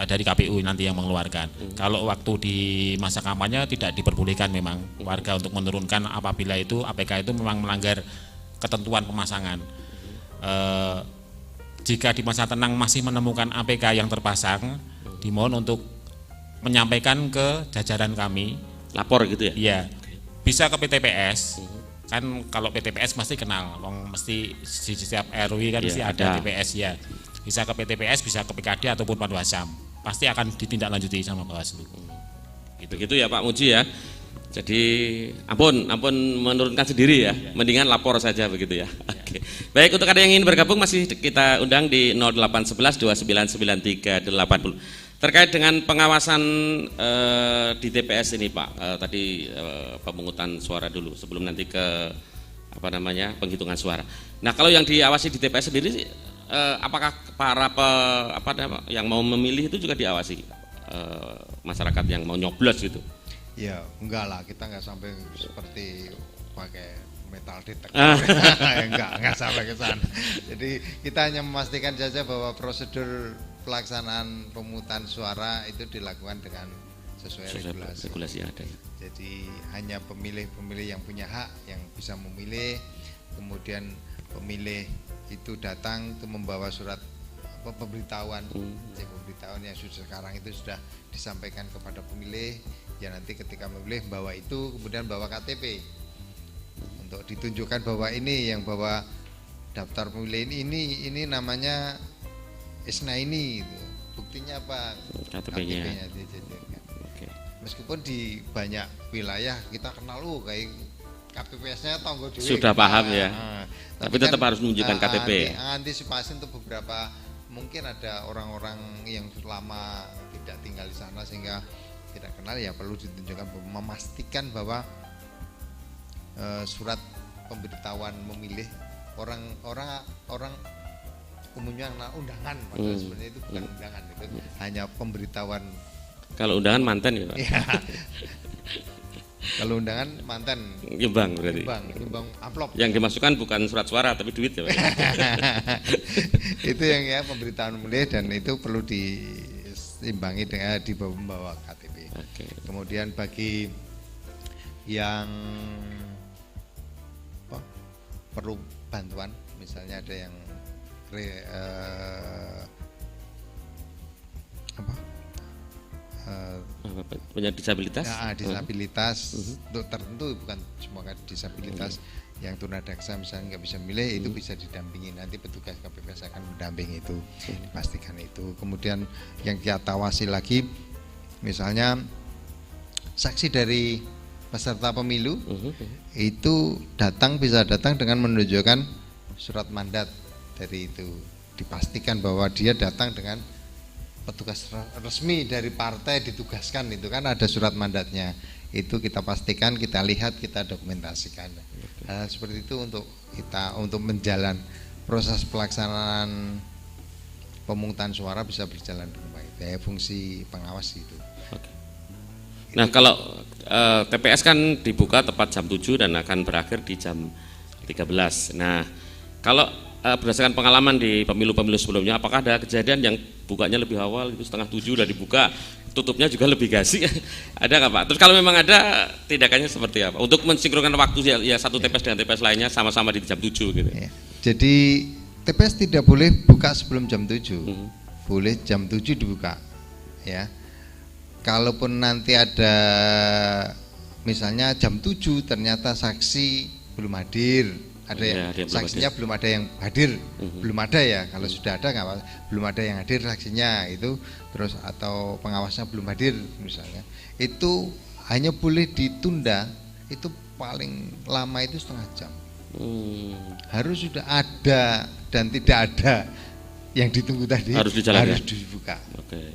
dari KPU nanti yang mengeluarkan. Kalau waktu di masa kampanye tidak diperbolehkan memang warga untuk menurunkan apabila itu APK itu memang melanggar ketentuan pemasangan. Jika di masa tenang masih menemukan APK yang terpasang, dimohon untuk menyampaikan ke jajaran kami. Lapor gitu ya? Iya. Bisa ke PTPS. Kan kalau PTPS pasti kenal, mesti di setiap RW kan mesti ada TPS ya. Bisa ke PTPS, bisa ke PKD ataupun Panwascam. Pasti akan ditindaklanjuti sama Bawaslu. Gitu ya Pak Muji ya. Jadi ampun menurunkan sendiri ya. Mendingan lapor saja begitu ya. Oke. Baik, untuk Anda yang ingin bergabung masih kita undang di 0811 299380. Terkait dengan pengawasan di TPS ini Pak, tadi pemungutan suara dulu sebelum nanti ke penghitungan suara. Nah kalau yang diawasi di TPS sendiri, apakah para yang mau memilih itu juga diawasi masyarakat yang mau nyoblos gitu? Ya enggak lah, kita nggak sampai seperti pakai metal detector. enggak sampai ke sana. Jadi kita hanya memastikan saja bahwa prosedur pelaksanaan pemungutan suara itu dilakukan dengan sesuai regulasi yang ada. Jadi hanya pemilih-pemilih yang punya hak yang bisa memilih, kemudian pemilih itu datang itu membawa surat pemberitahuan, pemberitahuan yang sekarang itu sudah disampaikan kepada pemilih. Ya nanti ketika memilih bawa itu, kemudian bawa KTP untuk ditunjukkan bahwa ini yang bawa daftar pemilih ini namanya Isna ini, gitu. Buktinya apa? KTP-nya dijadikan. Meskipun di banyak wilayah kita kenal kayak KPPS-nya tonggo dewe. Sudah paham ya. Tapi tetap kan, harus menunjukkan KTP. Antisipasi untuk beberapa mungkin ada orang-orang yang lama tidak tinggal di sana sehingga tidak kenal, ya perlu ditunjukkan, memastikan bahwa surat pemberitahuan memilih orang umumnya undangan, padahal sebenarnya itu bukan undangan, itu hanya pemberitahuan. Kalau undangan manten ya Pak? Ya. Kalau undangan manten. Nyumbang berarti? Nyumbang amplop. Yang dimasukkan bukan surat suara tapi duit ya Pak? Itu yang ya pemberitahuan memilih, dan itu perlu diimbangi dengan dibawa KTP. Kemudian bagi yang perlu bantuan, misalnya ada yang punya disabilitas? Ya, disabilitas untuk tertentu, bukan semua disabilitas. Yang tunadaksa misalnya nggak bisa milih, itu bisa didampingi, nanti petugas KPPS akan mendampingi itu, dipastikan itu. Kemudian yang kita awasi lagi, misalnya saksi dari peserta pemilu itu bisa datang dengan menunjukkan surat mandat dari itu, dipastikan bahwa dia datang dengan petugas resmi dari partai ditugaskan, itu kan ada surat mandatnya, itu kita pastikan, kita lihat, kita dokumentasikan. Hal seperti itu untuk menjalan proses pelaksanaan pemungutan suara bisa berjalan dengan baik. Fungsi pengawas itu. Nah, kalau TPS kan dibuka tepat jam 7 dan akan berakhir di jam 13. Nah, kalau berdasarkan pengalaman di pemilu-pemilu sebelumnya, apakah ada kejadian yang bukanya lebih awal, itu setengah 7 udah dibuka, tutupnya juga lebih gasik? Ada nggak Pak? Terus kalau memang ada, tindakannya seperti apa? Untuk mensinkronkan waktu ya satu TPS dengan TPS lainnya sama-sama di jam 7 gitu. Ya. Jadi TPS tidak boleh buka sebelum jam 7, boleh jam 7 dibuka. Ya. Kalaupun nanti ada misalnya jam 7 ternyata saksi belum hadir, ada saksinya belum ada yang hadir, belum ada ya, kalau sudah ada nggak apa, belum ada yang hadir saksinya itu, terus atau pengawasnya belum hadir misalnya, itu hanya boleh ditunda, itu paling lama itu setengah jam. Harus sudah ada dan tidak ada yang ditunggu tadi, harus dibuka.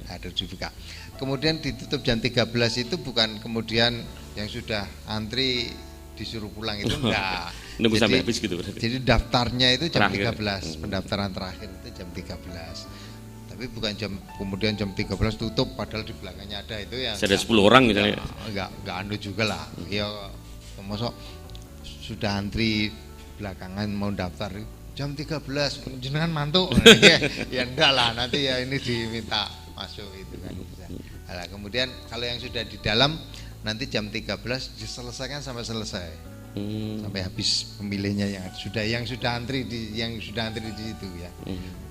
Harus dibuka. Kemudian ditutup jam 13 itu bukan kemudian yang sudah antri disuruh pulang, itu enggak. Nunggu sampai habis gitu berarti. Jadi daftarnya itu jam terakhir. 13, pendaftaran terakhir itu jam 13. Tapi bukan kemudian jam 13 tutup padahal di belakangnya ada, itu yang ada 10 orang misalnya. Enggak anu juga lah. Ya masuk sudah antri belakangan mau daftar jam 13 jenengan mantuk. Ya enggak lah, nanti ya ini diminta masuk itu kan. Nah, kemudian kalau yang sudah di dalam nanti jam 13 diselesaikan sampai selesai, sampai habis pemilihnya yang sudah antri di situ ya.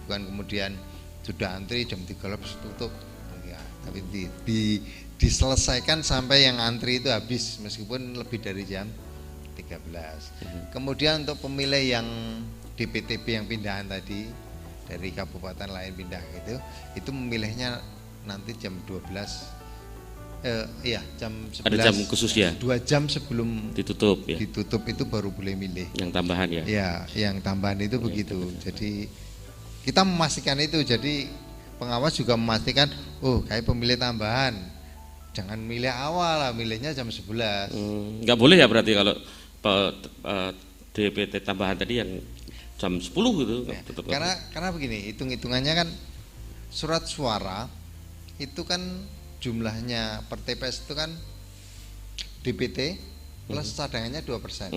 Bukan kemudian sudah antri jam 13 tutup ya, tapi diselesaikan sampai yang antri itu habis meskipun lebih dari jam 13. Kemudian untuk pemilih yang DPTB yang pindahan tadi dari kabupaten lain pindah itu memilihnya nanti jam 12 jam 11, ada jam khusus ya? 2 jam sebelum ditutup ya? Ditutup itu baru boleh milih. Yang tambahan ya? Ya, yang tambahan itu begitu. Jadi kita memastikan itu, jadi pengawas juga memastikan, kayak pemilih tambahan, jangan milih awal lah, milihnya jam 11. Nggak boleh ya berarti kalau DPT tambahan tadi yang jam 10 gitu? Ya, karena begini, hitung-hitungannya kan surat suara itu kan jumlahnya per TPS itu kan DPT plus cadangannya 2%.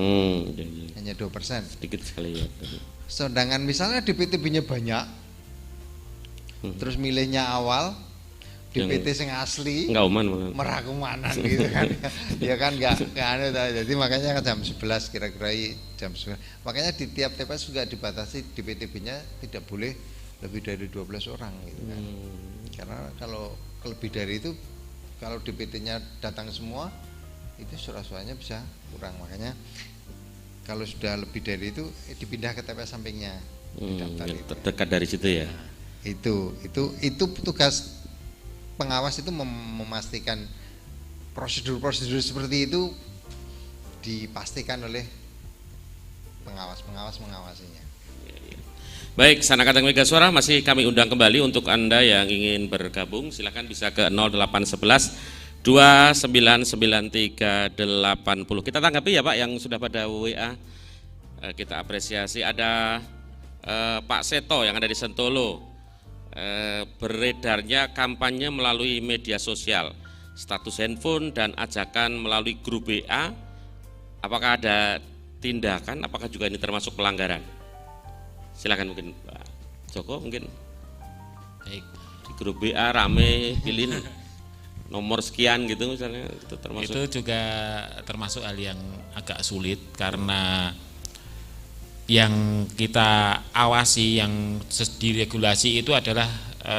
Hanya 2%. Sedikit sekali ya. Sedangkan misalnya DPTB-nya banyak, terus milihnya awal, DPT sing asli merakumanan gitu kan. Ya kan enggak ada, jadi makanya jam 11 kira-kira jam 11. Makanya di tiap TPS juga dibatasi DPTB-nya tidak boleh lebih dari 12 orang gitu kan. Karena kalau lebih dari itu, kalau DPT-nya datang semua, itu surat-suratnya bisa kurang. Makanya kalau sudah lebih dari itu dipindah ke TPS sampingnya, didaftar itu. Terdekat dari situ ya. Itu petugas pengawas itu memastikan prosedur-prosedur seperti itu dipastikan oleh pengawas mengawasinya. Baik, Sanak Akademi Mega Suara masih kami undang kembali untuk Anda yang ingin bergabung, silakan bisa ke 0811 299380. Kita tanggapi ya Pak yang sudah pada WA, kita apresiasi. Ada Pak Seto yang ada di Sentolo, beredarnya kampanye melalui media sosial, status handphone dan ajakan melalui grup WA. Apakah ada tindakan, apakah juga ini termasuk pelanggaran? Silakan mungkin Pak Joko, mungkin. Baik. Di grup WA rame, pilih nomor sekian gitu misalnya, itu termasuk. Itu juga termasuk hal yang agak sulit karena yang kita awasi, yang diregulasi itu adalah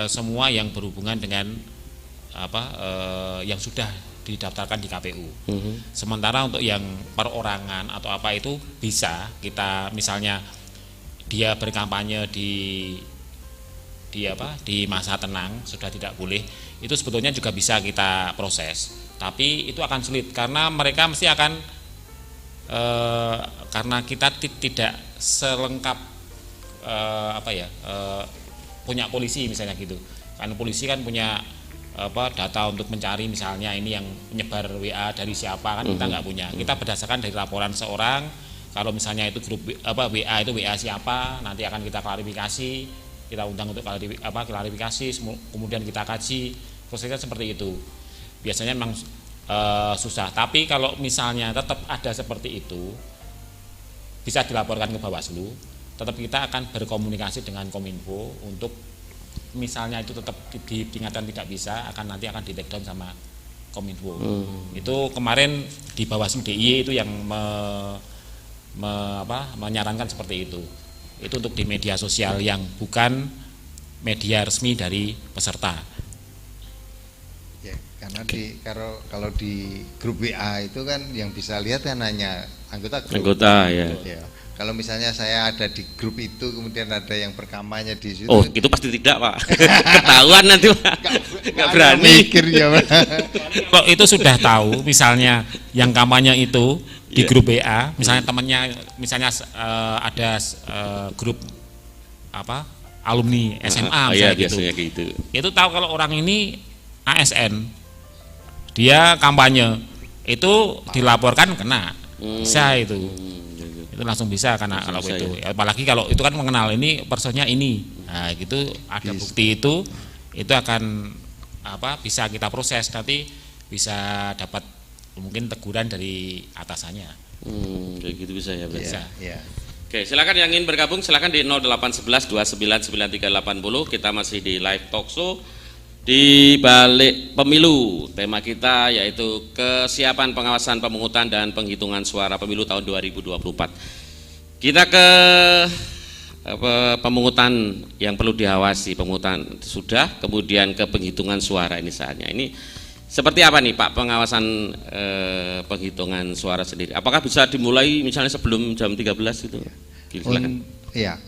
semua yang berhubungan dengan yang sudah didaftarkan di KPU. Sementara untuk yang perorangan atau apa itu bisa kita, misalnya dia berkampanye di masa tenang, sudah tidak boleh, itu sebetulnya juga bisa kita proses. Tapi itu akan sulit karena mereka mesti akan karena kita tidak selengkap punya polisi misalnya gitu. Karena polisi kan punya data untuk mencari misalnya ini yang menyebar WA dari siapa, kan kita nggak punya. Kita berdasarkan dari laporan seorang, kalau misalnya itu grup WA itu WA siapa, nanti akan kita klarifikasi, kita undang untuk klarifikasi, kemudian kita kaji, prosesnya seperti itu. Biasanya memang susah, tapi kalau misalnya tetap ada seperti itu, bisa dilaporkan ke Bawaslu, tetap kita akan berkomunikasi dengan Kominfo untuk misalnya itu tetap diingatkan tidak bisa, nanti akan di take down sama Kominfo. Itu kemarin di Bawaslu DIY itu yang menyarankan seperti itu. Itu untuk di media sosial yang bukan media resmi dari peserta. Ya, karena kalau di grup WA itu kan yang bisa lihat kan hanya anggota grup. Anggota ya. Kalau misalnya saya ada di grup itu, kemudian ada yang berkampanye di situ. Oh, itu pasti tidak, Pak. Ketahuan nanti, Pak. Nggak berani. Mikir ya, Pak. Kok itu sudah tahu, misalnya yang kampanye itu di grup WA, misalnya temannya, misalnya ada grup alumni SMA misalnya gitu. Gitu. Itu tahu kalau orang ini ASN, dia kampanye, itu dilaporkan kena, bisa itu. Itu langsung bisa karena kalau bisa, itu apalagi kalau itu kan mengenal ini personnya ini, nah gitu ada bukti itu akan bisa kita proses, nanti bisa dapat mungkin teguran dari atasannya. Kayak gitu bisa ya, bisa. Ya. Oke, silakan yang ingin bergabung silakan di 0811 299380. Kita masih di live talk show di balik pemilu. Tema kita yaitu kesiapan pengawasan pemungutan dan penghitungan suara pemilu tahun 2024. Kita ke pemungutan yang perlu diawasi, pemungutan sudah, kemudian ke penghitungan suara ini saatnya. Ini seperti apa nih Pak pengawasan penghitungan suara sendiri? Apakah bisa dimulai misalnya sebelum jam 13 itu? Silakan.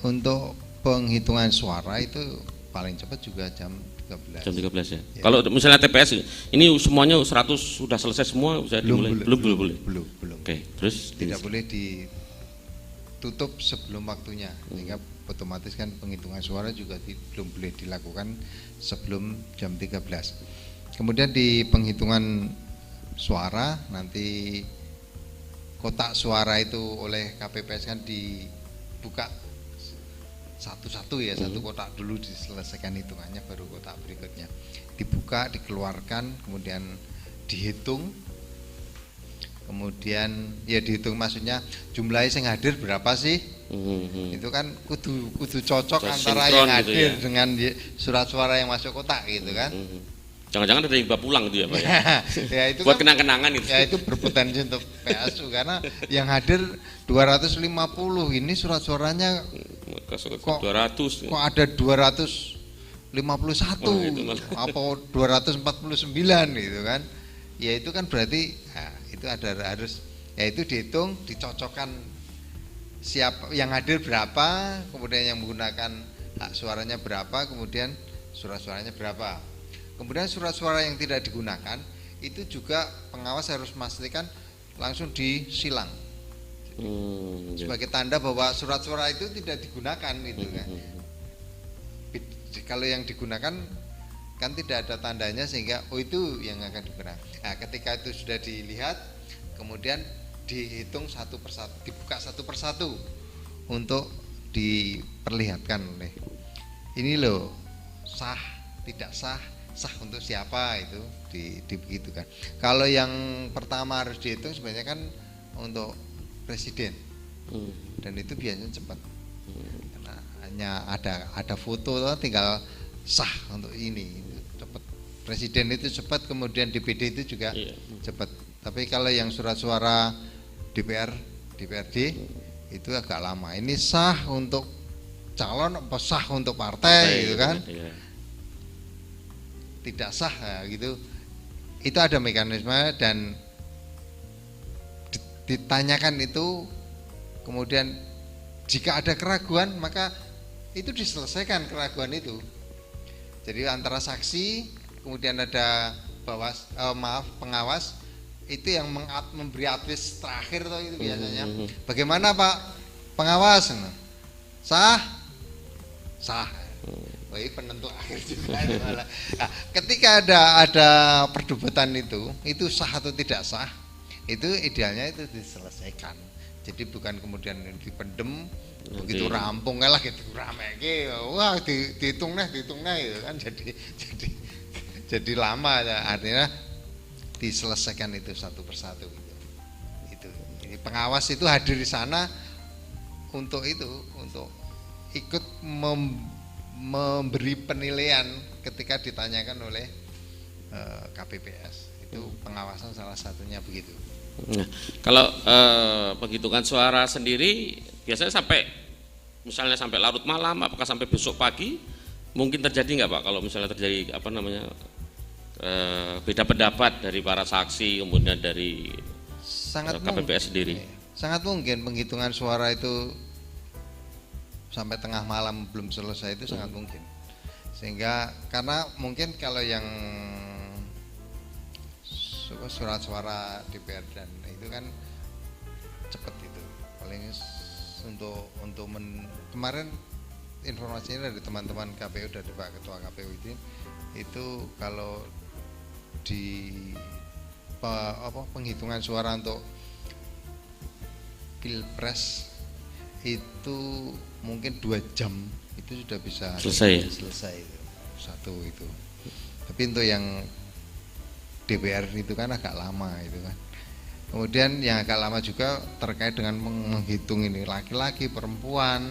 Untuk penghitungan suara itu paling cepat juga jam 13. Jam 13 ya. Kalau misalnya TPS ini semuanya 100 sudah selesai semua, bisa dimulai? Belum. Oke, terus tidak boleh ditutup sebelum waktunya, sehingga otomatis kan penghitungan suara juga belum boleh dilakukan sebelum jam 13. Kemudian di penghitungan suara nanti kotak suara itu oleh KPPS kan dibuka satu-satu ya, satu kotak dulu diselesaikan hitungannya, baru kotak berikutnya dibuka, dikeluarkan, kemudian dihitung, kemudian ya dihitung maksudnya jumlahnya yang hadir berapa sih, itu kan kudu cocok antara yang hadir gitu ya, dengan surat suara yang masuk kotak gitu kan. Jangan-jangan ada yang bawa pulang gitu ya Pak ya? Ya itu buat kan, kenang-kenangan itu. Ya itu berpotensi untuk PSU karena yang hadir 250, ini surat suaranya kok 200. Kok ada 251 apa 249 gitu kan. Ya itu kan berarti itu harus ya itu dihitung, dicocokkan siapa yang hadir berapa, kemudian yang menggunakan hak suaranya berapa, kemudian surat suaranya berapa. Kemudian surat suara yang tidak digunakan itu juga pengawas harus memastikan langsung disilang sebagai tanda bahwa surat suara itu tidak digunakan itu kan. Kalau yang digunakan kan tidak ada tandanya sehingga itu yang akan digunakan. Nah, ketika itu sudah dilihat, kemudian dihitung satu persatu, dibuka satu persatu untuk diperlihatkan oleh ini loh sah tidak sah, sah untuk siapa itu begitu kan. Kalau yang pertama harus dihitung sebenarnya kan untuk presiden dan itu biasanya cepat karena hanya ada foto tinggal sah untuk ini cepat. Presiden itu cepat, kemudian DPD itu juga cepat. Tapi kalau yang surat suara DPRD itu agak lama. Ini sah untuk calon apa sah untuk partai gitu kan? Iya. Tidak sah ya, gitu. Itu ada mekanisme dan ditanyakan itu, kemudian jika ada keraguan maka itu diselesaikan keraguan itu. Jadi antara saksi, kemudian ada pengawas, itu yang memberi advis terakhir tuh itu biasanya. Bagaimana Pak pengawas? Sah? Sah. Oh, ini penentu akhir juga. Nah, ketika ada perdebatan itu sah atau tidak sah, itu idealnya itu diselesaikan. Jadi bukan kemudian dipendem, begitu rampung lah gitu rame wah dihitung nah gitu kan, jadi lama ya. Artinya diselesaikan itu satu persatu gitu. Ini pengawas itu hadir di sana untuk ikut memberi penilaian ketika ditanyakan oleh KPPS. Itu pengawasan salah satunya begitu. Nah, kalau penghitungan suara sendiri biasanya misalnya sampai larut malam, apakah sampai besok pagi? Mungkin terjadi nggak Pak kalau misalnya terjadi beda pendapat dari para saksi kemudian dari KPPS sendiri? Sangat mungkin penghitungan suara itu sampai tengah malam belum selesai, itu sangat mungkin. Sehingga karena mungkin kalau yang surat suara DPR dan itu kan cepat itu paling kemarin informasinya dari teman-teman KPU, dari Pak Ketua KPU itu kalau di penghitungan suara untuk Pilpres itu mungkin 2 jam itu sudah bisa selesai itu. Satu itu. Tapi untuk yang DPR itu kan agak lama itu kan. Kemudian yang agak lama juga terkait dengan menghitung ini laki-laki, perempuan,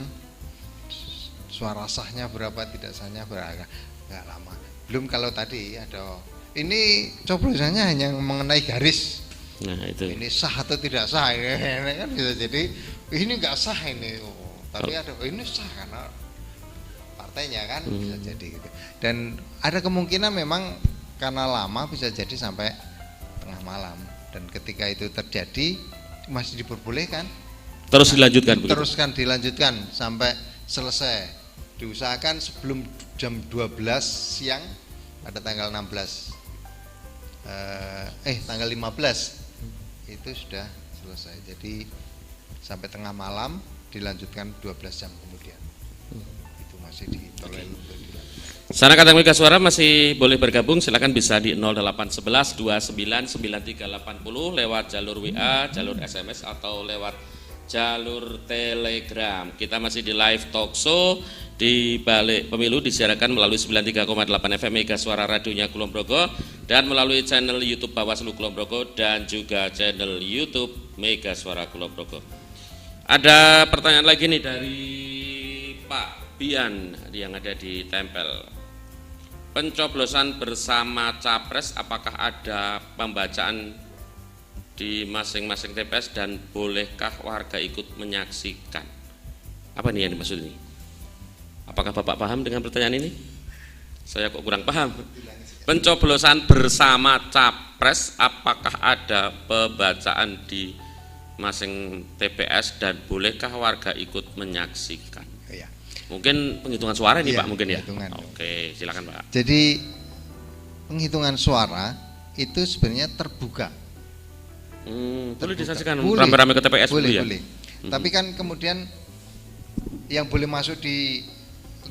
suara sahnya berapa, tidak sahnya berapa, agak lama. Belum kalau tadi ada ini coblosannya hanya mengenai garis. Nah itu. Ini sah atau tidak sah ini kan bisa jadi ini nggak sah ini, tapi ada ini sah karena partainya kan bisa jadi gitu. Dan ada kemungkinan memang karena lama bisa jadi sampai tengah malam, dan ketika itu terjadi masih diperbolehkan terus dilanjutkan dilanjutkan sampai selesai, diusahakan sebelum jam 12 siang pada tanggal 16 tanggal 15 itu sudah selesai, jadi sampai tengah malam dilanjutkan 12 jam kemudian itu masih ditolerir untuk dilanjutkan. Sana Kata Mega Suara masih boleh bergabung, silakan bisa di 0811 29 9380 lewat jalur WA, jalur SMS atau lewat jalur Telegram. Kita masih di live talk show di Balik Pemilu, disiarkan melalui 93,8 FM Mega Suara Radionya Kulon Progo dan melalui channel YouTube Bawaslu Kulon Progo dan juga channel YouTube Mega Suara Kulon Progo. Ada pertanyaan lagi nih dari Pak Bian yang ada di Tempel. Pencoblosan bersama capres, apakah ada pembacaan di masing-masing TPS dan bolehkah warga ikut menyaksikan? Apa nih yang dimaksud ini? Apakah Bapak paham dengan pertanyaan ini? Saya kok kurang paham. Pencoblosan bersama capres, apakah ada pembacaan di masing TPS dan bolehkah warga ikut menyaksikan? Ya. Mungkin penghitungan suara ini ya, Pak mungkin ya? Oke, silakan Pak. Jadi penghitungan suara itu sebenarnya terbuka. Boleh disaksikan rame-rame ke TPS boleh, ya? Boleh. Tapi kan kemudian yang boleh masuk di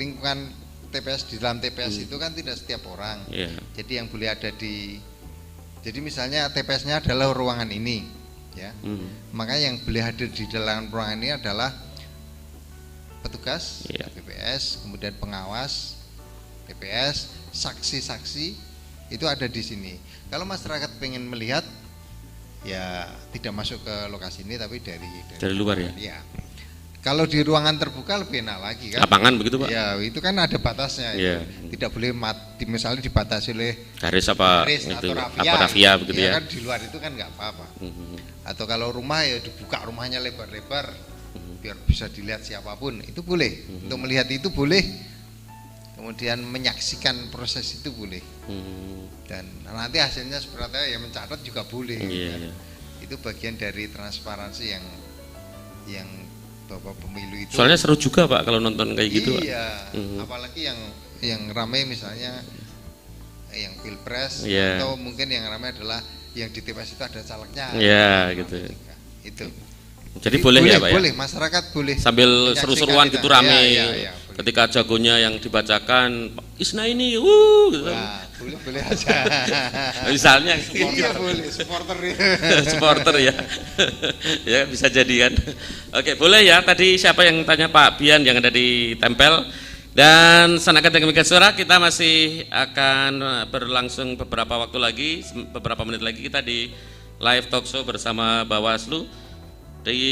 lingkungan TPS, di dalam TPS itu kan tidak setiap orang. Yeah. Jadi yang boleh ada jadi misalnya TPS-nya adalah ruangan ini, ya. Maka yang boleh hadir di dalam ruangan ini adalah petugas TPS, kemudian pengawas TPS, saksi-saksi itu ada di sini. Kalau masyarakat pengen melihat, ya tidak masuk ke lokasi ini tapi dari luar ya. Ya. Kalau di ruangan terbuka lebih enak lagi kan. Lapangan begitu Pak? Ya itu kan ada batasnya. Yeah. Tidak boleh misalnya dibatasi oleh garis atau rafia begitu ya. Kan di luar itu kan nggak apa-apa. Atau kalau rumah ya dibuka rumahnya lebar-lebar, biar bisa dilihat siapapun, itu boleh. Untuk melihat itu boleh, kemudian menyaksikan proses itu boleh. Dan nanti hasilnya seperti apa ya mencatat juga boleh. Itu bagian dari transparansi yang Bapak Pemilu itu. Soalnya seru juga Pak kalau nonton kayak gitu. Iya, apalagi yang ramai misalnya yang Pilpres, atau mungkin yang ramai adalah yang di TPS itu ada calegnya. Iya, gitu. Itu. Jadi boleh ya Pak ya? Boleh, masyarakat boleh. Sambil seru-seruan gitu rame. Ketika jagonya yang dibacakan Isna ini, gitu. Wah, boleh aja. Misalnya iya boleh, supporter ya. Supporter ya. Ya bisa jadi kan. Oke, boleh ya. Tadi siapa yang tanya Pak Bian yang ada di tempel. Dan Sanak Akademik Mega Suara, kita masih akan berlangsung beberapa waktu lagi, beberapa menit lagi kita di live talk show bersama Bawaslu di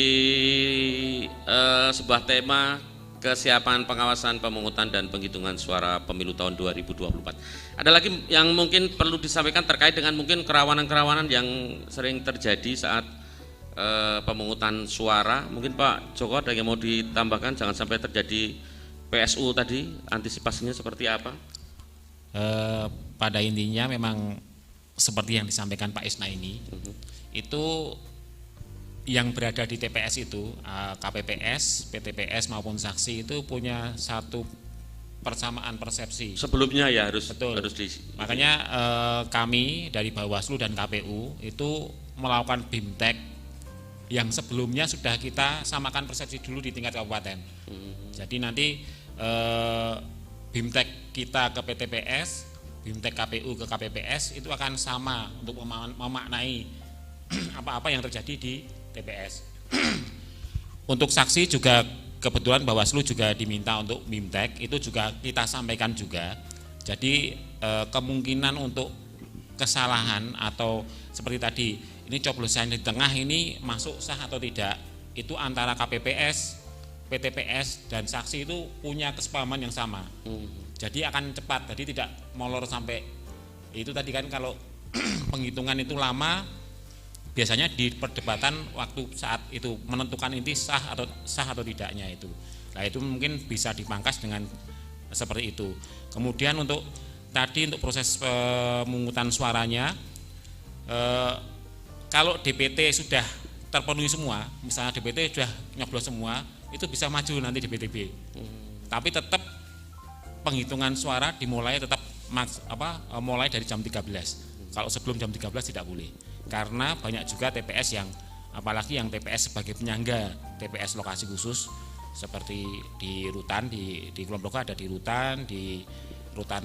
sebuah tema kesiapan pengawasan pemungutan dan penghitungan suara pemilu tahun 2024. Ada lagi yang mungkin perlu disampaikan terkait dengan mungkin kerawanan-kerawanan yang sering terjadi saat pemungutan suara. Mungkin Pak Joko ada yang mau ditambahkan, jangan sampai terjadi PSU tadi, antisipasinya seperti apa? Pada intinya memang seperti yang disampaikan Pak Isna ini, itu yang berada di TPS itu, KPPS, PTPS maupun saksi itu punya satu persamaan persepsi. Sebelumnya ya harus Makanya kami dari Bawaslu dan KPU itu melakukan BIMTEK yang sebelumnya sudah kita samakan persepsi dulu di tingkat kabupaten. Jadi nanti BIMTEK kita ke PTPS, BIMTEK KPU ke KPPS itu akan sama untuk memaknai apa-apa yang terjadi di TPS. Untuk saksi juga kebetulan Bawaslu juga diminta untuk BIMTEK, itu juga kita sampaikan juga. Jadi kemungkinan untuk kesalahan atau seperti tadi, ini coblosan di tengah ini masuk sah atau tidak, itu antara KPPS, PTPS dan saksi itu punya kesepahaman yang sama. Jadi akan cepat, jadi tidak molor sampai itu tadi kan kalau penghitungan itu lama. Biasanya di perdebatan waktu saat itu menentukan inti sah atau tidaknya itu. Nah itu mungkin bisa dipangkas dengan seperti itu. Kemudian untuk proses pemungutan suaranya, kalau DPT sudah terpenuhi semua, misalnya DPT sudah nyoblos semua, itu bisa maju nanti di BTB. Tapi tetap penghitungan suara dimulai mulai dari jam 13. Kalau sebelum jam 13 tidak boleh. Karena banyak juga TPS yang, apalagi yang TPS sebagai penyangga TPS lokasi khusus seperti di Rutan, di Kulon Progo ada di Rutan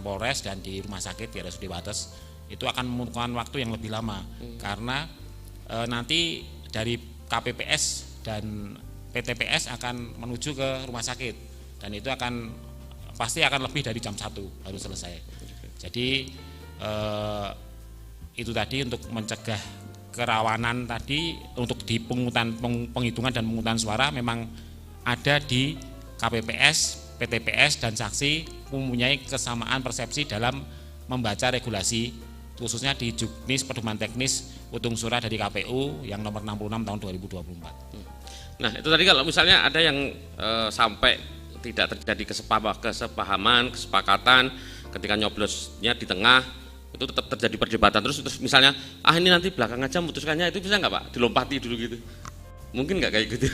Polres dan di rumah sakit di RSUD Wates, itu akan membutuhkan waktu yang lebih lama karena nanti dari KPPS dan PTPS akan menuju ke rumah sakit dan itu pasti akan lebih dari jam 1 baru selesai. Jadi itu tadi untuk mencegah kerawanan tadi untuk di penghitungan dan pemungutan suara memang ada di KPPS, PTPS dan saksi mempunyai kesamaan persepsi dalam membaca regulasi khususnya di Juknis Pedoman Teknis Utung Suara dari KPU yang nomor 66 tahun 2024. Nah itu tadi kalau misalnya ada yang sampai tidak terjadi kesepahaman, kesepakatan ketika nyoblosnya di tengah itu tetap terjadi perdebatan terus misalnya ini nanti belakang aja memutuskannya, itu bisa nggak Pak dilompati dulu gitu, mungkin nggak kayak gitu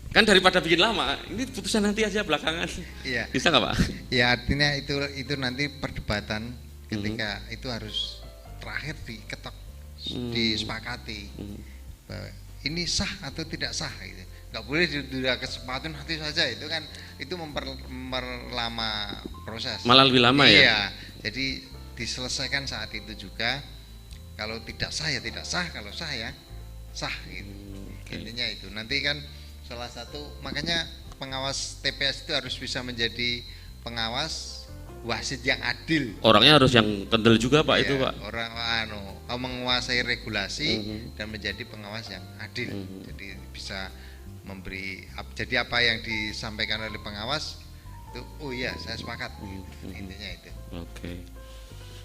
kan daripada bikin lama ini putusan nanti aja belakangan. Iya. Bisa nggak Pak? Ya artinya itu nanti perdebatan ketika itu harus terakhir diketok disepakati bahwa ini sah atau tidak sah gitu. Nggak boleh sudah kesepakatan nanti saja, itu kan itu memperlama proses malah lebih lama. Iya, jadi diselesaikan saat itu juga. Kalau tidak sah ya tidak sah, kalau sah ya sah gitu. Intinya itu. Nanti kan salah satu makanya pengawas TPS itu harus bisa menjadi pengawas wasit yang adil. Orangnya harus yang kendel juga Pak, itu Pak. Orang menguasai regulasi dan menjadi pengawas yang adil. Jadi bisa memberi, jadi apa yang disampaikan oleh pengawas itu oh iya saya sepakat. Intinya itu. Oke.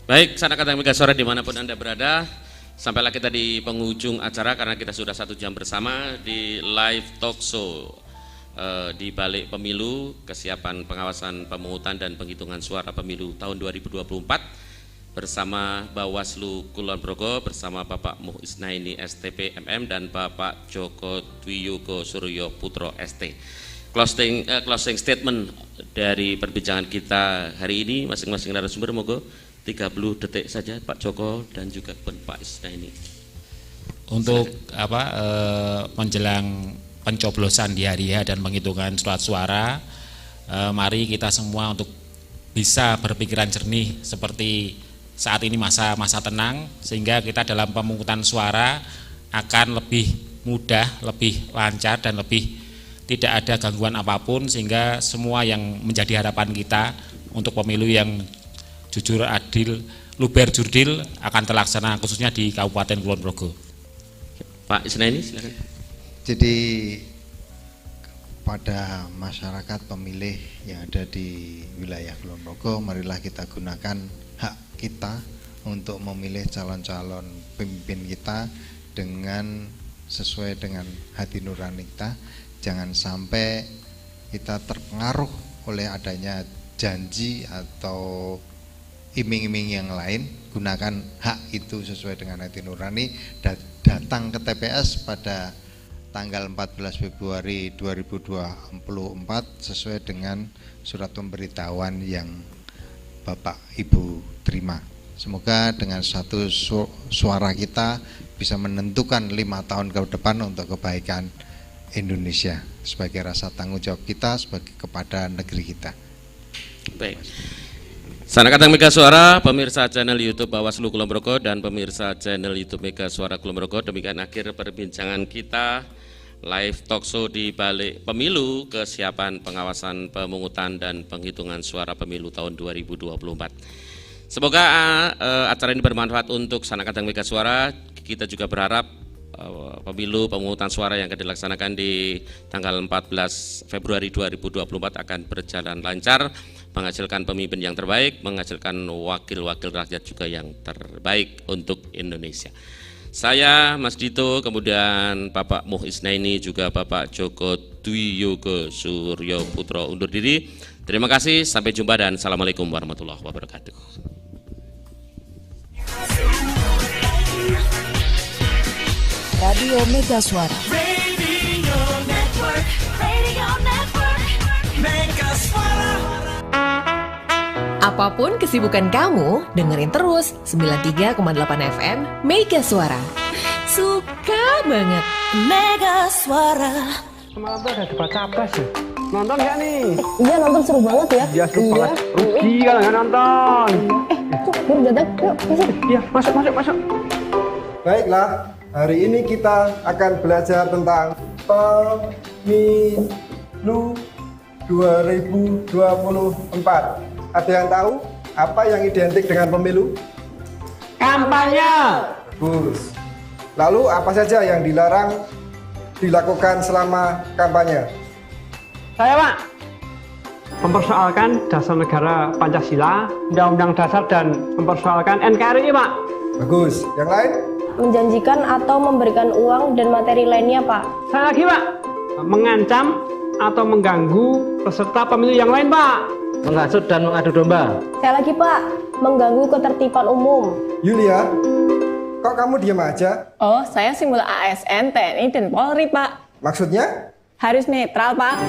Baik, Sanak Akademik Mega Suara dimanapun Anda berada, sampailah kita di penghujung acara karena kita sudah 1 jam bersama di live talk show di balik pemilu, kesiapan pengawasan pemungutan dan penghitungan suara pemilu tahun 2024 bersama Bawaslu Kulon Progo bersama Bapak Muh Isnaini STP MM dan Bapak Joko Dwiyoko Suryo Putro ST. Closing statement dari perbincangan kita hari ini, masing-masing narasumber monggo 30 detik saja Pak Joko dan juga Pak Isnaini. Untuk menjelang pencoblosan di hari H dan penghitungan surat suara, mari kita semua untuk bisa berpikiran jernih seperti saat ini masa tenang, sehingga kita dalam pemungutan suara akan lebih mudah, lebih lancar dan lebih tidak ada gangguan apapun, sehingga semua yang menjadi harapan kita untuk pemilu yang jujur, adil, luber, jurdil akan terlaksana khususnya di Kabupaten Kulon Progo. Pak Isnaini silakan. Jadi pada masyarakat pemilih yang ada di wilayah Kulon Progo, marilah kita gunakan hak kita untuk memilih calon-calon pemimpin kita dengan sesuai dengan hati nurani kita. Jangan sampai kita terpengaruh oleh adanya janji atau iming-iming yang lain. Gunakan hak itu sesuai dengan hati nurani dan datang ke TPS pada tanggal 14 Februari 2024 sesuai dengan surat pemberitahuan yang Bapak Ibu terima. Semoga dengan satu suara kita bisa menentukan 5 tahun ke depan untuk kebaikan Indonesia sebagai rasa tanggung jawab kita sebagai kepada negeri kita. Baik. Sanakatang Mega Suara, pemirsa channel YouTube Bawaslu Kulon Progo dan pemirsa channel YouTube Mega Suara Kulon Progo, demikian akhir perbincangan kita live talk show di balik pemilu, kesiapan pengawasan pemungutan dan penghitungan suara pemilu tahun 2024. Semoga acara ini bermanfaat untuk Sanakatang Mega Suara. Kita juga berharap pemilu pemungutan suara yang akan dilaksanakan di tanggal 14 Februari 2024 akan berjalan lancar, menghasilkan pemimpin yang terbaik, menghasilkan wakil-wakil rakyat juga yang terbaik untuk Indonesia. Saya Mas Dito, kemudian Bapak Muh Isnaini, juga Bapak Joko Dwiyoko Suryo Putro undur diri. Terima kasih, sampai jumpa dan Assalamualaikum warahmatullahi wabarakatuh. Radio Mega Suara. Radio Network, Mega Suara. Apapun kesibukan kamu, dengerin terus 93,8 FM Mega Suara. Suka banget. Mega Suara. Semalam tuh ada debat capres ya. Nonton nggak nih? Iya, nonton seru banget ya. Iya, seru banget. Rugi kalau nggak nonton. Tuh, baru datang. Yuk, masuk. Iya, masuk. Baiklah, hari ini kita akan belajar tentang pemilu 2024. Ada yang tahu apa yang identik dengan pemilu? Kampanye. Bagus. Lalu apa saja yang dilarang dilakukan selama kampanye? Saya Pak, mempersoalkan dasar negara Pancasila, Undang-Undang Dasar dan mempersoalkan NKRI Pak. Bagus. Yang lain? Menjanjikan atau memberikan uang dan materi lainnya, Pak. Saya lagi Pak, mengancam atau mengganggu peserta pemilu yang lain Pak. Menghasut dan mengadu domba. Saya lagi, Pak, mengganggu ketertiban umum. Yulia, kok kamu diam aja? Oh, saya simbol ASN, TNI, dan Polri, Pak. Maksudnya? Harus netral, Pak.